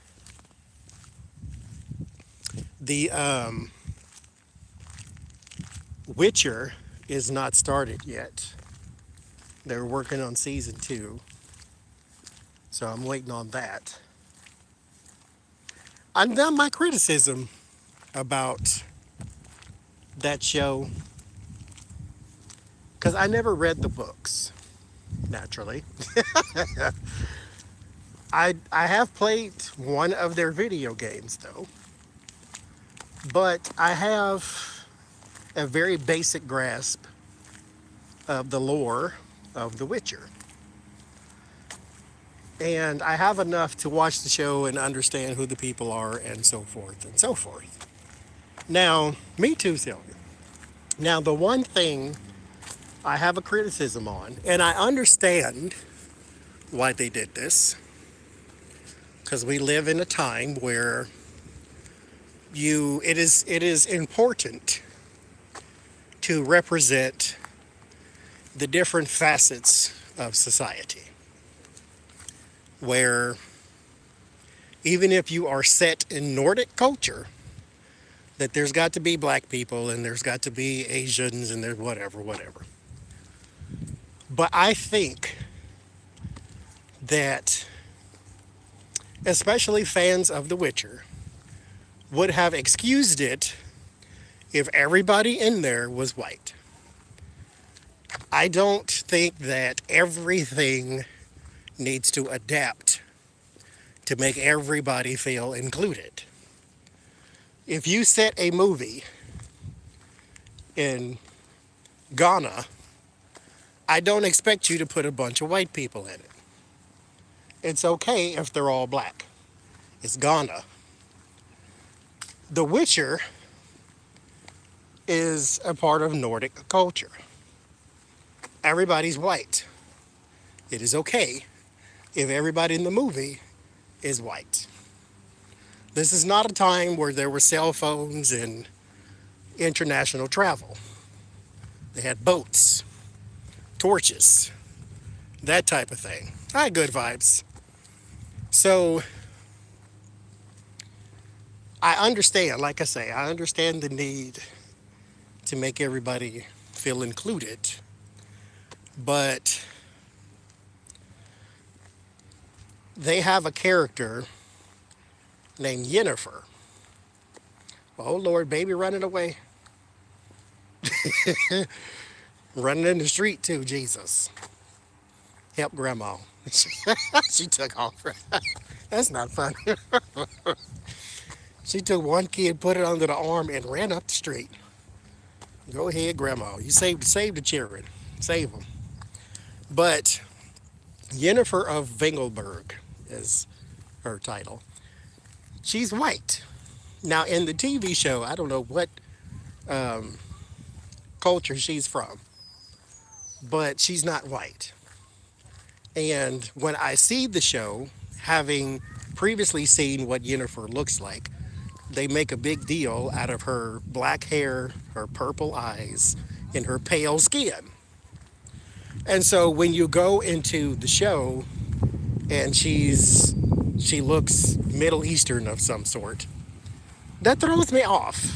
The Witcher is not started yet. They're working on season 2. So I'm waiting on that. And then my criticism about that show, because I never read the books, naturally. I have played one of their video games, though. But I have a very basic grasp of the lore of The Witcher. And I have enough to watch the show and understand who the people are and so forth and so forth. Now, me too, Sylvia. Now, the one thing I have a criticism on, and I understand why they did this, because we live in a time where it is important to represent the different facets of society. Where even if you are set in Nordic culture, that there's got to be black people and there's got to be Asians and there's whatever. But I think that especially fans of The Witcher would have excused it if everybody in there was white. I don't think that everything needs to adapt to make everybody feel included. If you set a movie in Ghana, I don't expect you to put a bunch of white people in it. It's okay if they're all black. It's Ghana. The Witcher is a part of Nordic culture. Everybody's white. It is okay if everybody in the movie is white. This is not a time where there were cell phones and international travel. They had boats, torches, that type of thing. I had good vibes. So I understand, like I say, I understand the need to make everybody feel included, but they have a character named Yennefer. Oh Lord, baby running away. Running in the street too, Jesus. Help grandma. She took off. That's not funny. She took one kid, put it under the arm, and ran up the street. Go ahead, grandma. You save the children. Save them. But Yennefer of Vengelberg is her title. She's white. Now, in the TV show, I don't know what culture she's from, but she's not white. And when I see the show, having previously seen what Yennefer looks like, they make a big deal out of her black hair, her purple eyes, and her pale skin. And so when you go into the show and she looks Middle Eastern of some sort, that throws me off.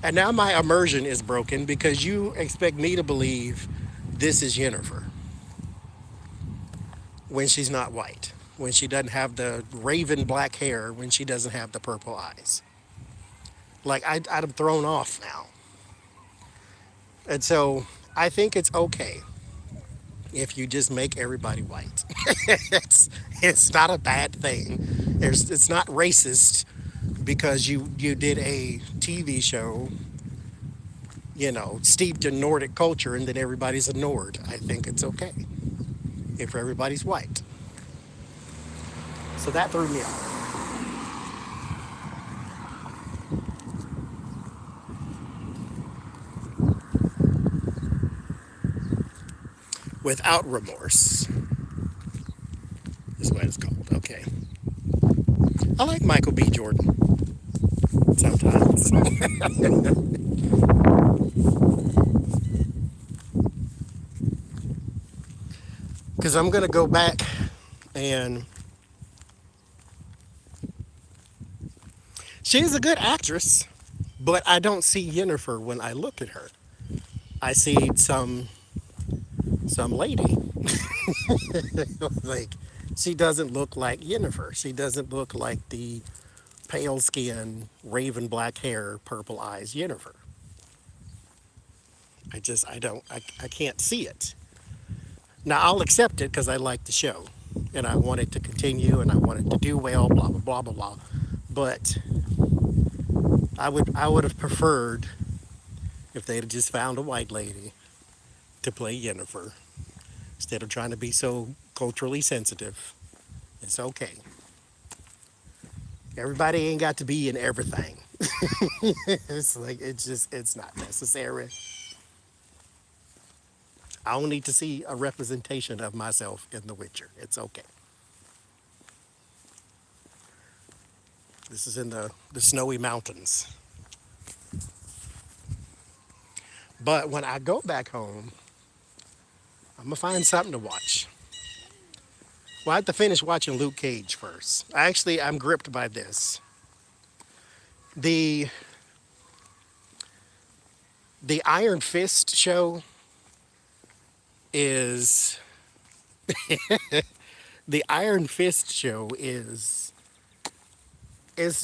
And now my immersion is broken because you expect me to believe this is Jennifer when she's not white, when she doesn't have the raven black hair, when she doesn't have the purple eyes. Like, I'm thrown off now. And so I think it's okay if you just make everybody white. it's not a bad thing. It's not racist because you did a TV show, steeped in Nordic culture and then everybody's a Nord. I think it's okay if everybody's white. So that threw me off. Without remorse is what it's called. Okay. I like Michael B. Jordan sometimes. Because I'm going to go back and she's a good actress, but I don't see Jennifer when I look at her. I see some lady. Like, she doesn't look like Jennifer. She doesn't look like the pale skin, raven black hair, purple eyes Jennifer. I can't see it. Now I'll accept it because I like the show and I want it to continue and I want it to do well, blah blah blah blah blah. But I would have preferred if they'd have just found a white lady to play Jennifer instead of trying to be so culturally sensitive. It's okay. Everybody ain't got to be in everything. It's not necessary. I don't need to see a representation of myself in The Witcher. It's okay. This is in the snowy mountains. But when I go back home, I'm going to find something to watch. Well, I have to finish watching Luke Cage first. I'm gripped by this. The Iron Fist show is the Iron Fist show is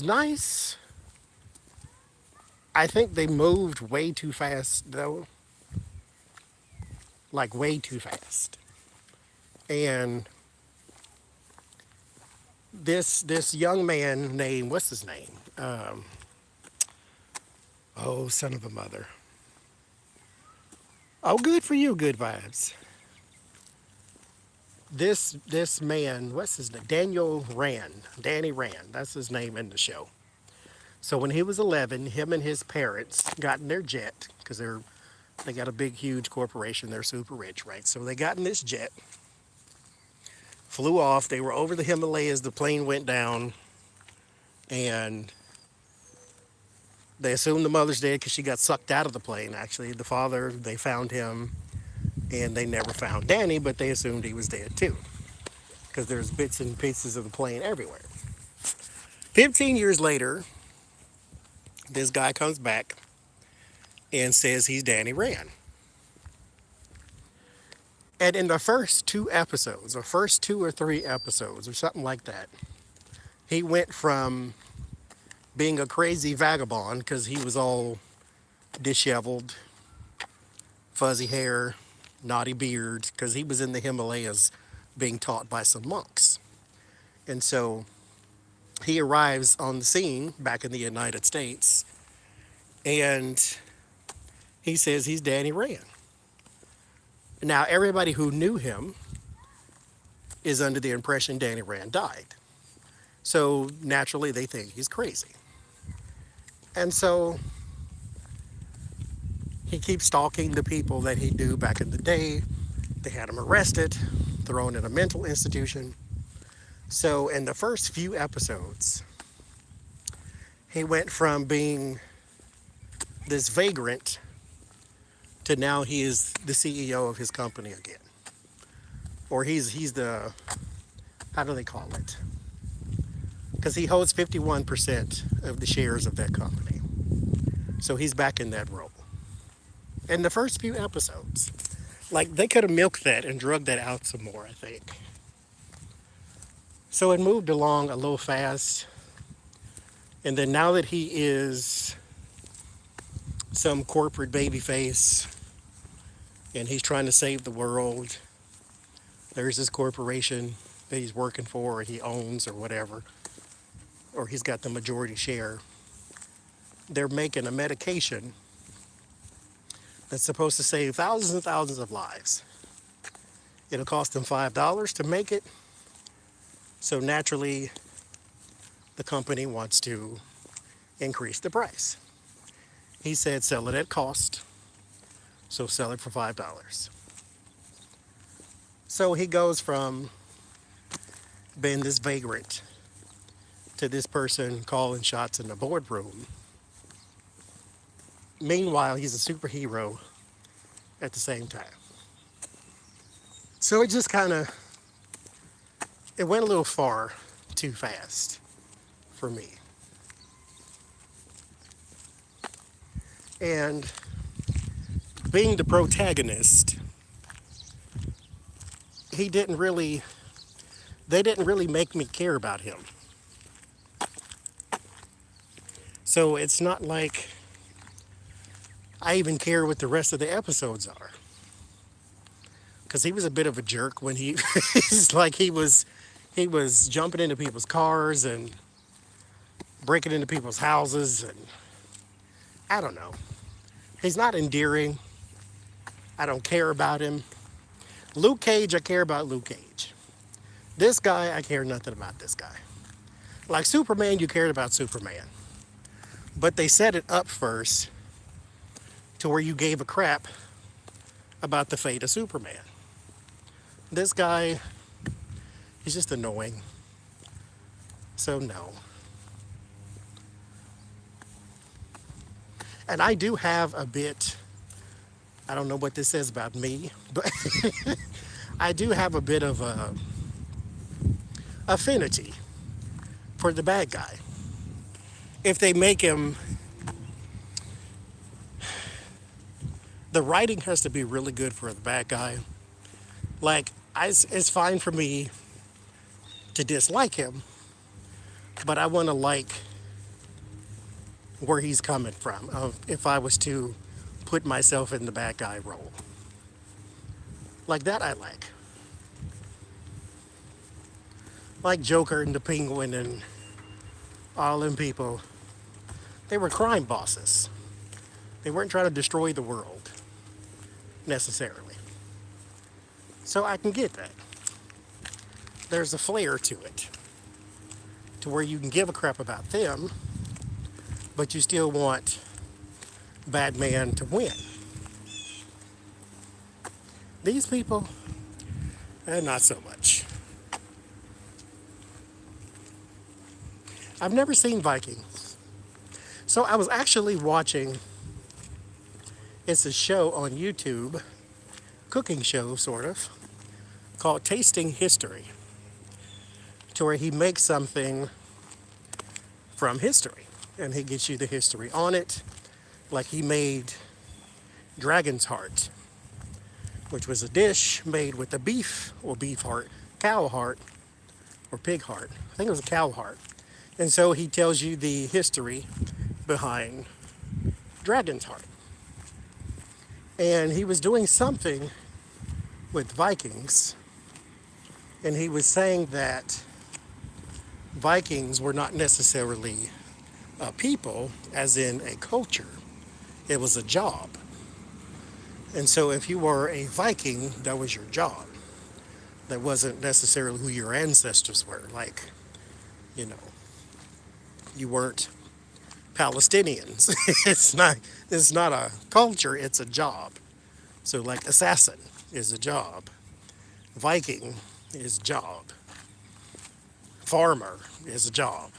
nice. I think they moved way too fast though. Like way too fast. And this young man named, what's his name? Oh, son of a mother. Oh, good for you, good vibes. This man, what's his name? Danny Rand. That's his name in the show. So when he was 11, him and his parents got in their jet because they got a big, huge corporation. They're super rich, right? So they got in this jet, flew off. They were over the Himalayas. The plane went down, and they assumed the mother's dead because she got sucked out of the plane. Actually, the father, they found him, and they never found Danny, but they assumed he was dead too because there's bits and pieces of the plane everywhere. 15 years later, this guy comes back and says he's Danny Rand. And in the first 2 episodes, or first 2 or 3 episodes, or something like that, he went from being a crazy vagabond because he was all disheveled, fuzzy hair, naughty beard, because he was in the Himalayas being taught by some monks. And so he arrives on the scene back in the United States and he says he's Danny Rand. Now, everybody who knew him is under the impression Danny Rand died. So naturally they think he's crazy. And so he keeps stalking the people that he knew back in the day. They had him arrested, thrown in a mental institution. So in the first few episodes, he went from being this vagrant to now he is the CEO of his company again. Or he's the, how do they call it? Because he holds 51% of the shares of that company. So he's back in that role. In the first few episodes, like they could have milked that and drugged that out some more, I think. So it moved along a little fast. And then now that he is some corporate babyface and he's trying to save the world, there's this corporation that he's working for or he owns or whatever, or he's got the majority share. They're making a medication that's supposed to save thousands and thousands of lives. It'll cost them $5 to make it. So naturally, the company wants to increase the price. He said sell it at cost, so sell it for $5. So he goes from being this vagrant to this person calling shots in the boardroom. Meanwhile, he's a superhero at the same time. So it just it went a little far too fast for me. And being the protagonist, they didn't really make me care about him. So it's not like I even care what the rest of the episodes are. Because he was a bit of a jerk when it's like he was jumping into people's cars and breaking into people's houses, and I don't know. He's not endearing. I don't care about him. Luke Cage, I care about Luke Cage. This guy, I care nothing about this guy. Like Superman, you cared about Superman. But they set it up first to where you gave a crap about the fate of Superman. This guy, he's just annoying. So no. And I do have a bit, I don't know what this says about me, but I do have a bit of a affinity for the bad guy. If they make him, the writing has to be really good for the bad guy. Like, it's fine for me to dislike him, but I want to like where he's coming from, if I was to put myself in the bad guy role. Like that I like. Like Joker and the Penguin and all them people. They were crime bosses. They weren't trying to destroy the world, necessarily. So I can get that. There's a flair to it, to where you can give a crap about them, but you still want Batman to win. These people, not so much. I've never seen Vikings. So I was actually watching, it's a show on YouTube, cooking show sort of, called Tasting History, to where he makes something from history and he gets you the history on it. Like he made dragon's heart, which was a dish made with a beef or beef heart, cow heart, or pig heart. I think it was a cow heart. And so he tells you the history behind dragon's heart. And he was doing something with Vikings, and he was saying that Vikings were not necessarily a people, as in a culture. It was a job. And so if you were a Viking, that was your job. That wasn't necessarily who your ancestors were. Like, you know, you weren't Palestinians. It's not a culture, it's a job. So like assassin is a job. Viking is a job. Farmer is a job.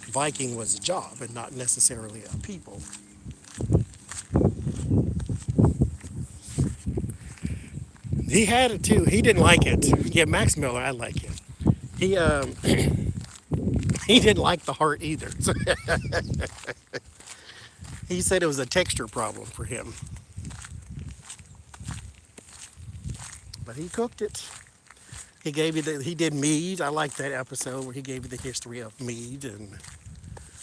Viking was a job and not necessarily a people. He had it too. He didn't like it. Yeah, Max Miller, I like him. He he didn't like the heart either. He said it was a texture problem for him, but he cooked it. He gave you he did mead. I like that episode where he gave you the history of mead, and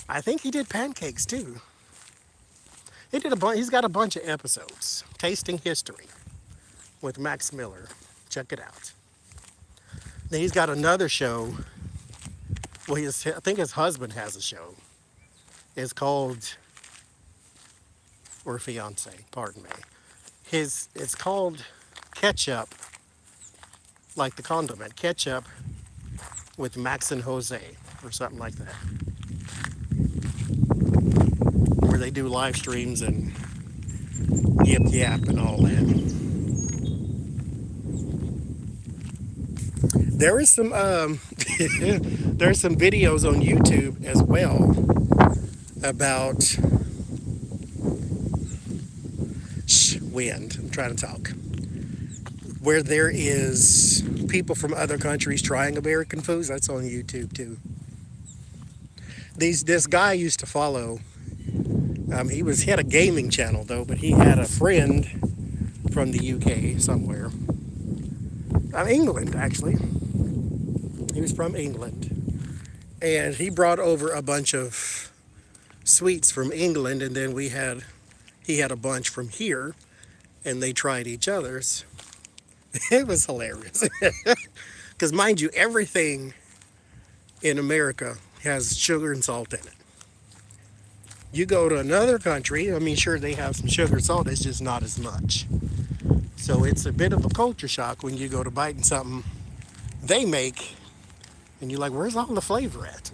I think he did pancakes too. He did a bunch. He's got a bunch of episodes. Tasting History with Max Miller. Check it out. Then he's got another show. Well, I think his husband has a show. It's called, or fiance, pardon me. It's called Ketchup, like the condiment, Ketchup with Max and Jose, or something like that. Where they do live streams and yip yap and all that. There is some there's some videos on YouTube as well about wind. I'm trying to talk. Where there is people from other countries trying American foods. That's on YouTube too. This guy used to follow. He had a gaming channel though, but he had a friend from the UK somewhere. England actually. He was from England, and he brought over a bunch of sweets from England, and then he had a bunch from here, and they tried each other's. It was hilarious. Because mind you, everything in America has sugar and salt in it. You go to another country, I mean, sure, they have some sugar and salt, it's just not as much. So it's a bit of a culture shock when you go to biting something they make, and you're like, where's all the flavor at?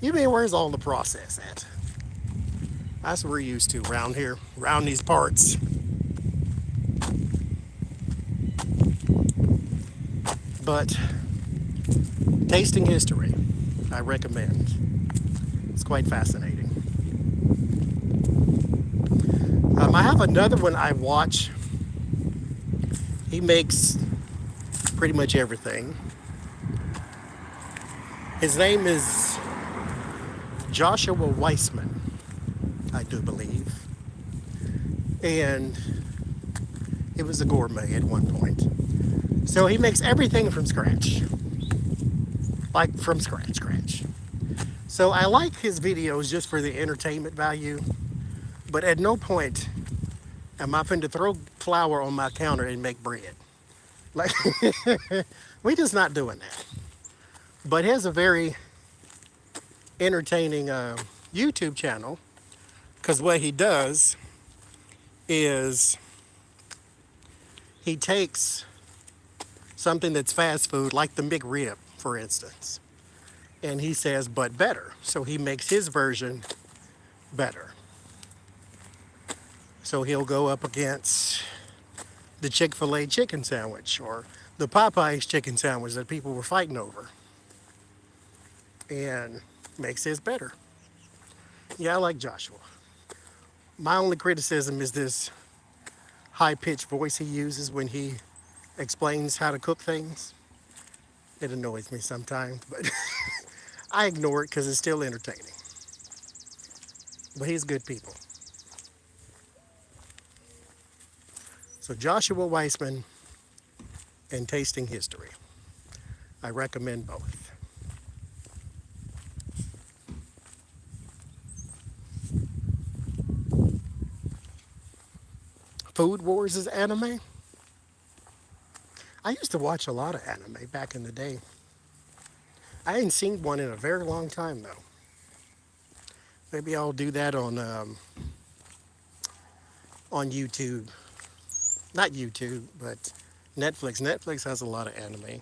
You mean, where's all the process at? That's what we're used to around here, around these parts. But Tasting History, I recommend. It's quite fascinating. I have another one I watch. He makes pretty much everything. His name is Joshua Weissman, I do believe. And it was a gourmet at one point. So he makes everything from scratch. Like from scratch. So I like his videos just for the entertainment value. But at no point am I going to throw flour on my counter and make bread. Like, we just not doing that. But he has a very entertaining YouTube channel, because what he does is he takes something that's fast food, like the McRib, for instance, and he says, but better. So he makes his version better. So he'll go up against the Chick-fil-A chicken sandwich or the Popeyes chicken sandwich that people were fighting over, and makes his better. Yeah, I like Joshua. My only criticism is this high-pitched voice he uses when he explains how to cook things. It annoys me sometimes, but I ignore it because it's still entertaining. But he's good people. So Joshua Weissman and Tasting History. I recommend both. Food Wars is anime. I used to watch a lot of anime back in the day. I ain't seen one in a very long time though. Maybe I'll do that on YouTube. Not YouTube, but Netflix. Netflix has a lot of anime.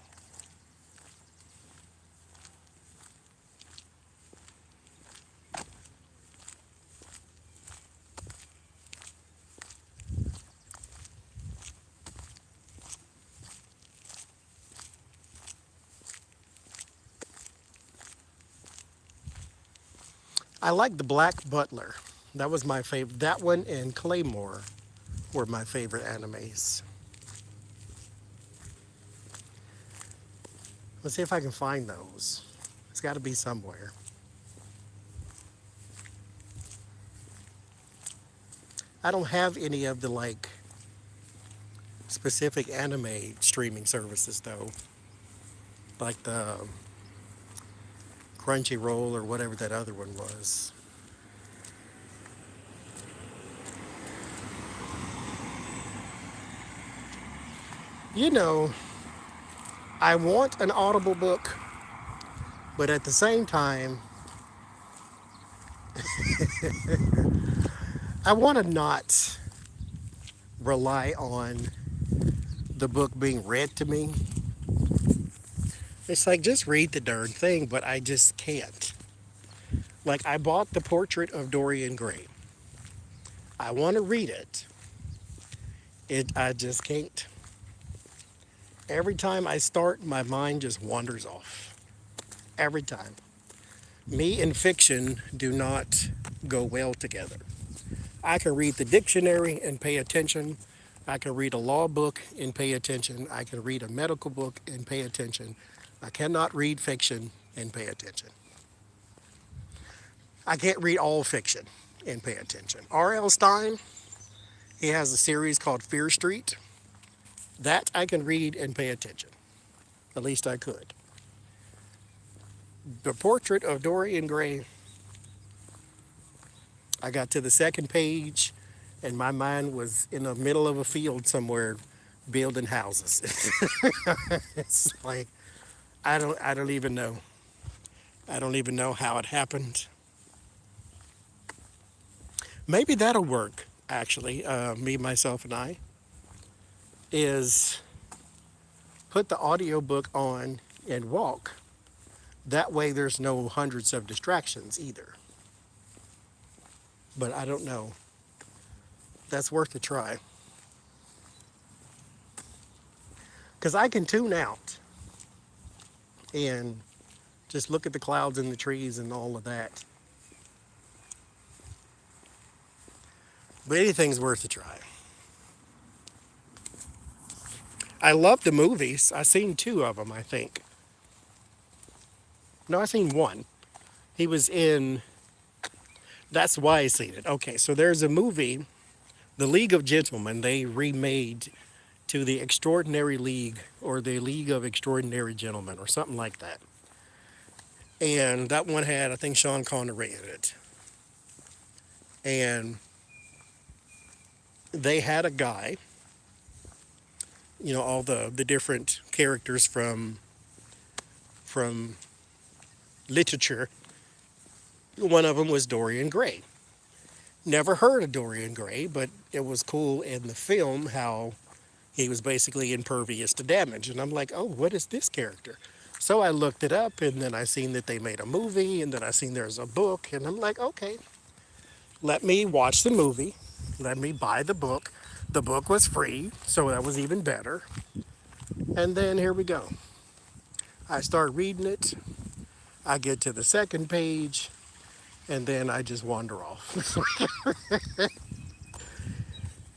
I like The Black Butler. That was my favorite. That one and Claymore were my favorite animes. Let's see if I can find those. It's got to be somewhere. I don't have any of the like specific anime streaming services though, like the Crunchyroll or whatever that other one was. You know, I want an Audible book, but at the same time, I want to not rely on the book being read to me. It's like just read the darn thing, but I just can't. Like I bought the portrait of Dorian Gray. I want to read it. I just can't. Every time I start, my mind just wanders off. Every time. Me and fiction do not go well together. I can read the dictionary and pay attention. I can read a law book and pay attention. I can read a medical book and pay attention. I cannot read fiction and pay attention. I can't read all fiction and pay attention. R.L. Stein, he has a series called Fear Street. That I can read and pay attention. At least I could. The portrait of Dorian Gray, I got to the second page and my mind was in the middle of a field somewhere building houses. It's like I don't even know. I don't even know how it happened. Maybe that'll work actually. Me, myself, and I is put the audiobook on and walk. That way there's no hundreds of distractions either. But I don't know. That's worth a try. Because I can tune out and just look at the clouds and the trees and all of that. But anything's worth a try. I love the movies. I've seen two of them, I think. No, I've seen one. He was in... That's why I seen it. Okay, so there's a movie, The League of Gentlemen, they remade to the Extraordinary League or the League of Extraordinary Gentlemen or something like that. And that one had, I think, Sean Connery in it. And they had a guy, you know, all the different characters from literature. One of them was Dorian Gray. Never heard of Dorian Gray, but it was cool in the film how he was basically impervious to damage. And I'm like, oh, what is this character? So I looked it up, and then I seen that they made a movie, and then I seen there's a book, and I'm like, okay, let me watch the movie. Let me buy the book. The book was free, so that was even better. And then here we go. I start reading it. I get to the second page, and then I just wander off.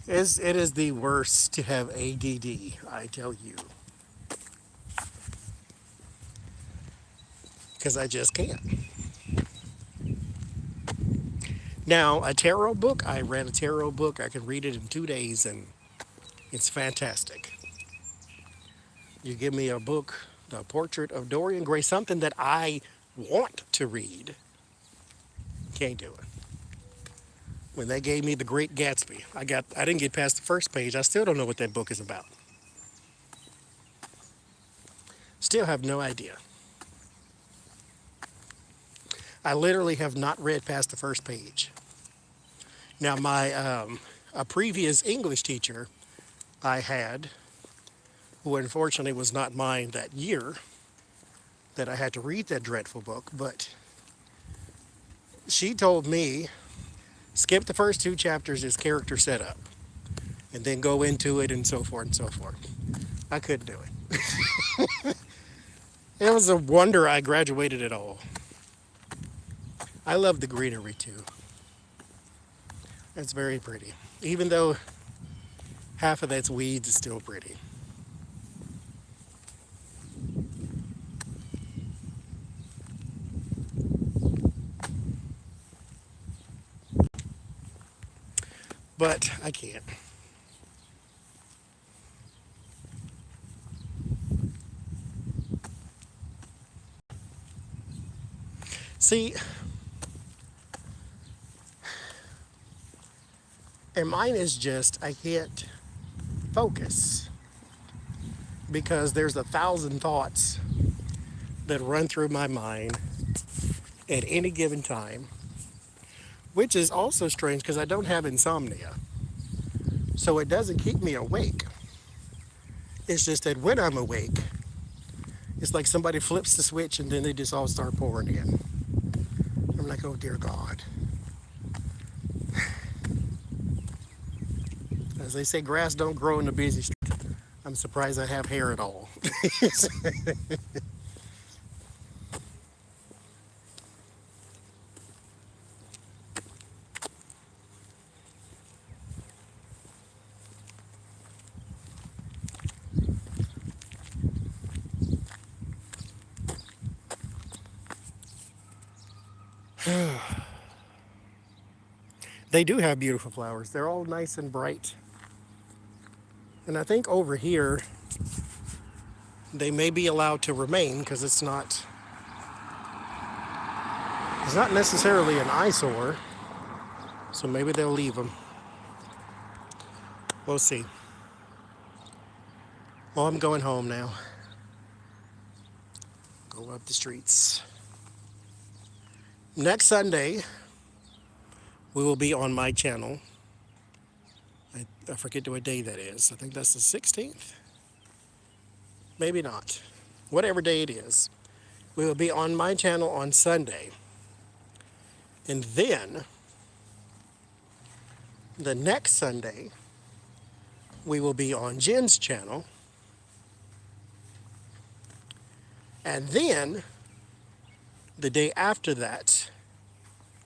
It is the worst to have ADD, I tell you. Because I just can't. Now, a tarot book, I read a tarot book. I can read it in 2 days, and it's fantastic. You give me a book, The Portrait of Dorian Gray, something that I want to read, can't do it. When they gave me The Great Gatsby, I didn't get past the first page. I still don't know what that book is about. Still have no idea. I literally have not read past the first page. Now, a previous English teacher I had, who unfortunately was not mine that year, that I had to read that dreadful book, but she told me, skip the first 2 chapters as character setup, and then go into it and so forth and so forth. I couldn't do it. It was a wonder I graduated at all. I love the greenery too. It's very pretty. Even though half of that's weeds, it's still pretty. but I can't. See, and mine is just I can't focus because there's 1,000 thoughts that run through my mind at any given time, which is also strange because I don't have insomnia. So it doesn't keep me awake. It's just that when I'm awake, it's like somebody flips the switch and then they just all start pouring in. I'm like, oh dear God. As they say, grass don't grow in the busy street. I'm surprised I have hair at all. They do have beautiful flowers. They're all nice and bright. And I think over here, they may be allowed to remain because it's not necessarily an eyesore. So maybe they'll leave them. We'll see. Well, I'm going home now. Go up the streets. Next Sunday, we will be on my channel. I forget what day that is. I think that's the 16th. Maybe not. Whatever day it is. We will be on my channel on Sunday. And then, the next Sunday, we will be on Jen's channel. And then, the day after that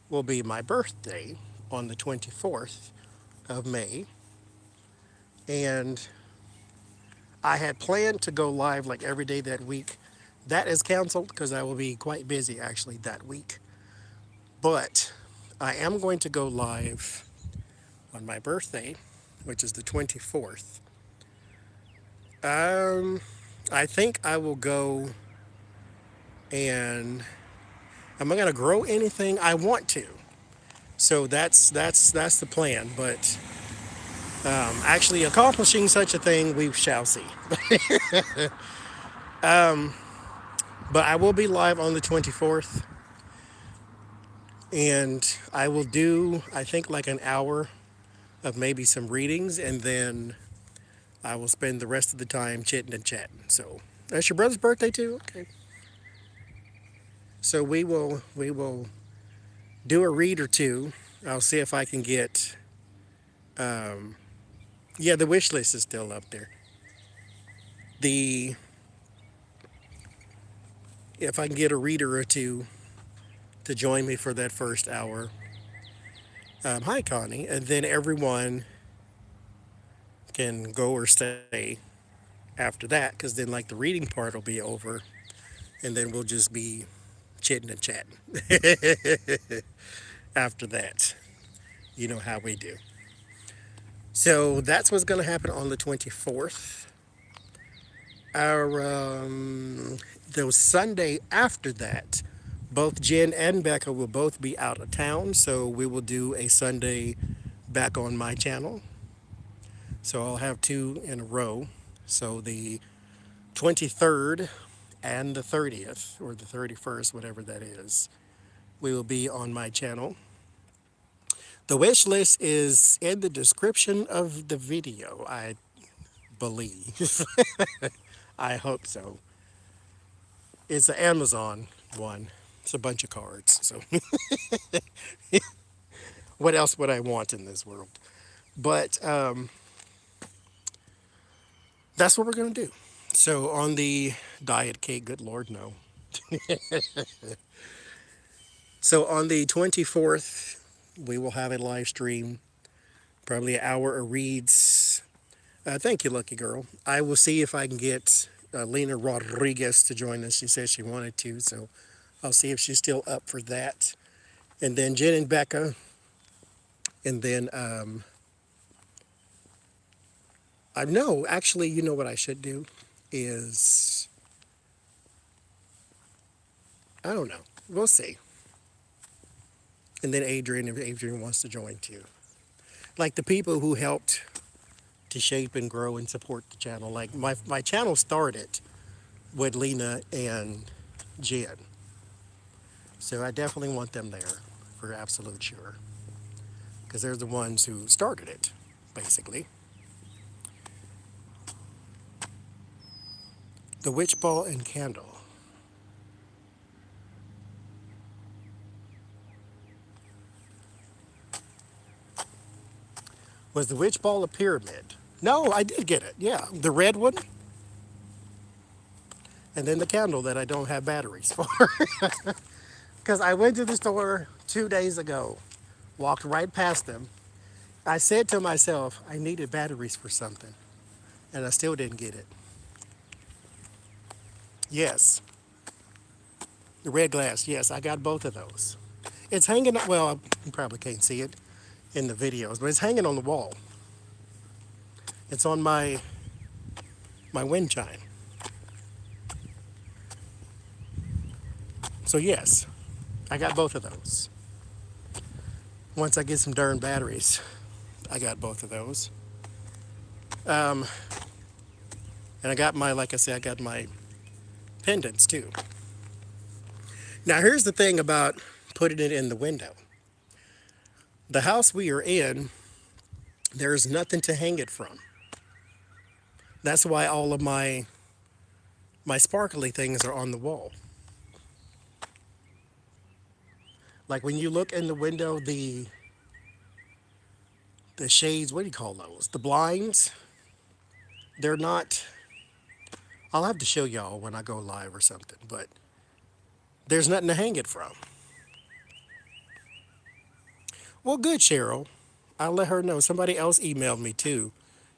will be my birthday on the 24th of May. And I had planned to go live like every day that week. That is canceled because I will be quite busy actually that week. But I am going to go live on my birthday, which is the 24th. I think I will go and am I going to grow anything? I want to. So that's the plan. But actually accomplishing such a thing, we shall see. But I will be live on the 24th. And I will do, I think, like an hour of maybe some readings. And then I will spend the rest of the time chitting and chatting. So that's your brother's birthday too? Okay. So we will do a read or two. I'll see if I can get, yeah, the wish list is still up there. The If I can get a reader or two to join me for that first hour. Hi, Connie. And then everyone can go or stay after that because then, like, the reading part will be over and then we'll just be chitting and chatting after that. You know how we do. So that's what's going to happen on the 24th. Our the Sunday after that, both Jen and Becca will both be out of town, so we will do a Sunday back on my channel. So I'll have two in a row. So the 23rd and the 30th, or the 31st, whatever that is, we will be on my channel. The wish list is in the description of the video, I believe. I hope so. It's an Amazon one. It's a bunch of cards. So what else would I want in this world? But that's what we're going to do. So on the diet cake, good Lord, no. So on the 24th, we will have a live stream, probably an hour of reads. Thank you, lucky girl. I will see if I can get Lena Rodriguez to join us. She said she wanted to, so I'll see if she's still up for that. And then Jen and Becca. And then No, actually, you know what I should do is, I don't know. We'll see. And then Adrian, if Adrian wants to join too. Like the people who helped to shape and grow and support the channel. Like my channel started with Lena and Jen. So I definitely want them there for absolute sure. Because they're the ones who started it, basically. The witch ball and candle. Was the witch ball a pyramid? No, I did get it. Yeah, the red one. And then the candle that I don't have batteries for. Because I went to the store 2 days ago, walked right past them. I said to myself, I needed batteries for something. And I still didn't get it. Yes, the red glass. Yes, I got both of those. It's hanging, well, you probably can't see it in the videos, but it's hanging on the wall. It's on my wind chime. So yes, I got both of those. Once I get some darn batteries, I got both of those. And I got my, like I said, I got my pendants too. Now here's the thing about putting it in the window. The house we are in, there's nothing to hang it from. That's why all of my sparkly things are on the wall. Like when you look in the window, the shades, what do you call those? The blinds, they're not, I'll have to show y'all when I go live or something, but there's nothing to hang it from. Well, good, Cheryl. I'll let her know. Somebody else emailed me too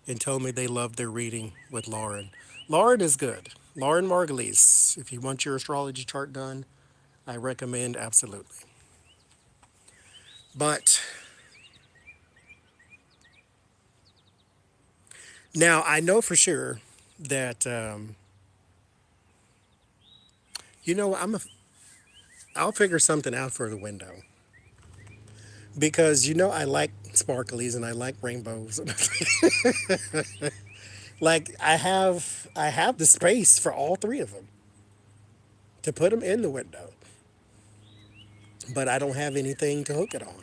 and told me they loved their reading with Lauren. Lauren is good. Lauren Margulies, if you want your astrology chart done, I recommend absolutely. But now I know for sure that, you know, I'll figure something out for the window. Because, you know, I like sparklies and I like rainbows. Like I have the space for all three of them to put them in the window, but I don't have anything to hook it on.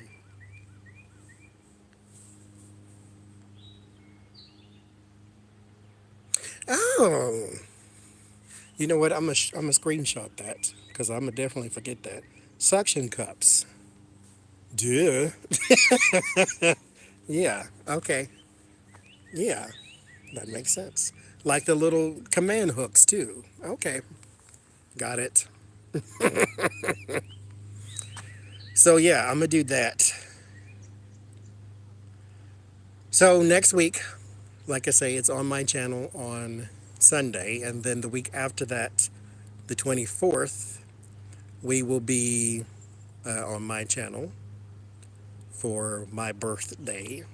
Oh, you know what? I'm gonna screenshot that because I'm gonna definitely forget that. Suction cups. Duh. Yeah. Okay. Yeah, that makes sense. Like the little command hooks too. Okay, got it. So yeah, I'm gonna do that. So next week, like I say, it's on my channel on Sunday, and then the week after that, the 24th, we will be on my channel for my birthday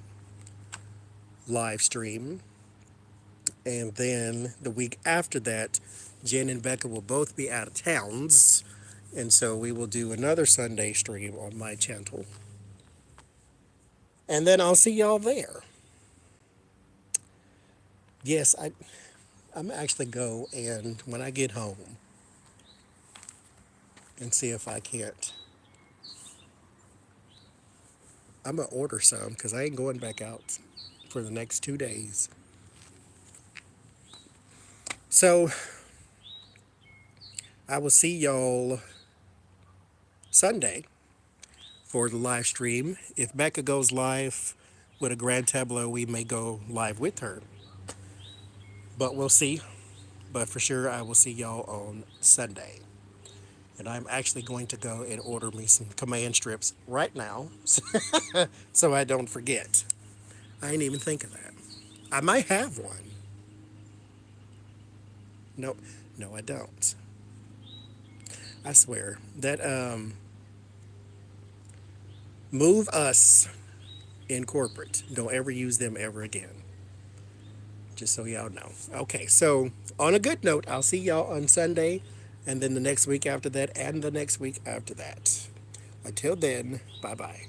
live stream. And then the week after that, Jen and Becca will both be out of towns. And so we will do another Sunday stream on my channel. And then I'll see y'all there. Yes, I'm actually go and when I get home and see if I can't. I'm going to order some because I ain't going back out for the next 2 days. So I will see y'all Sunday for the live stream. If Becca goes live with a grand tableau, we may go live with her. But we'll see. But for sure, I will see y'all on Sunday. And I'm actually going to go and order me some command strips right now so I don't forget. I didn't even think of that. I might have one. Nope. No, I don't. I swear. That, Move Us in corporate. Don't ever use them ever again. Just so y'all know. Okay, so on a good note, I'll see y'all on Sunday, and then the next week after that, and the next week after that. Until then, bye bye.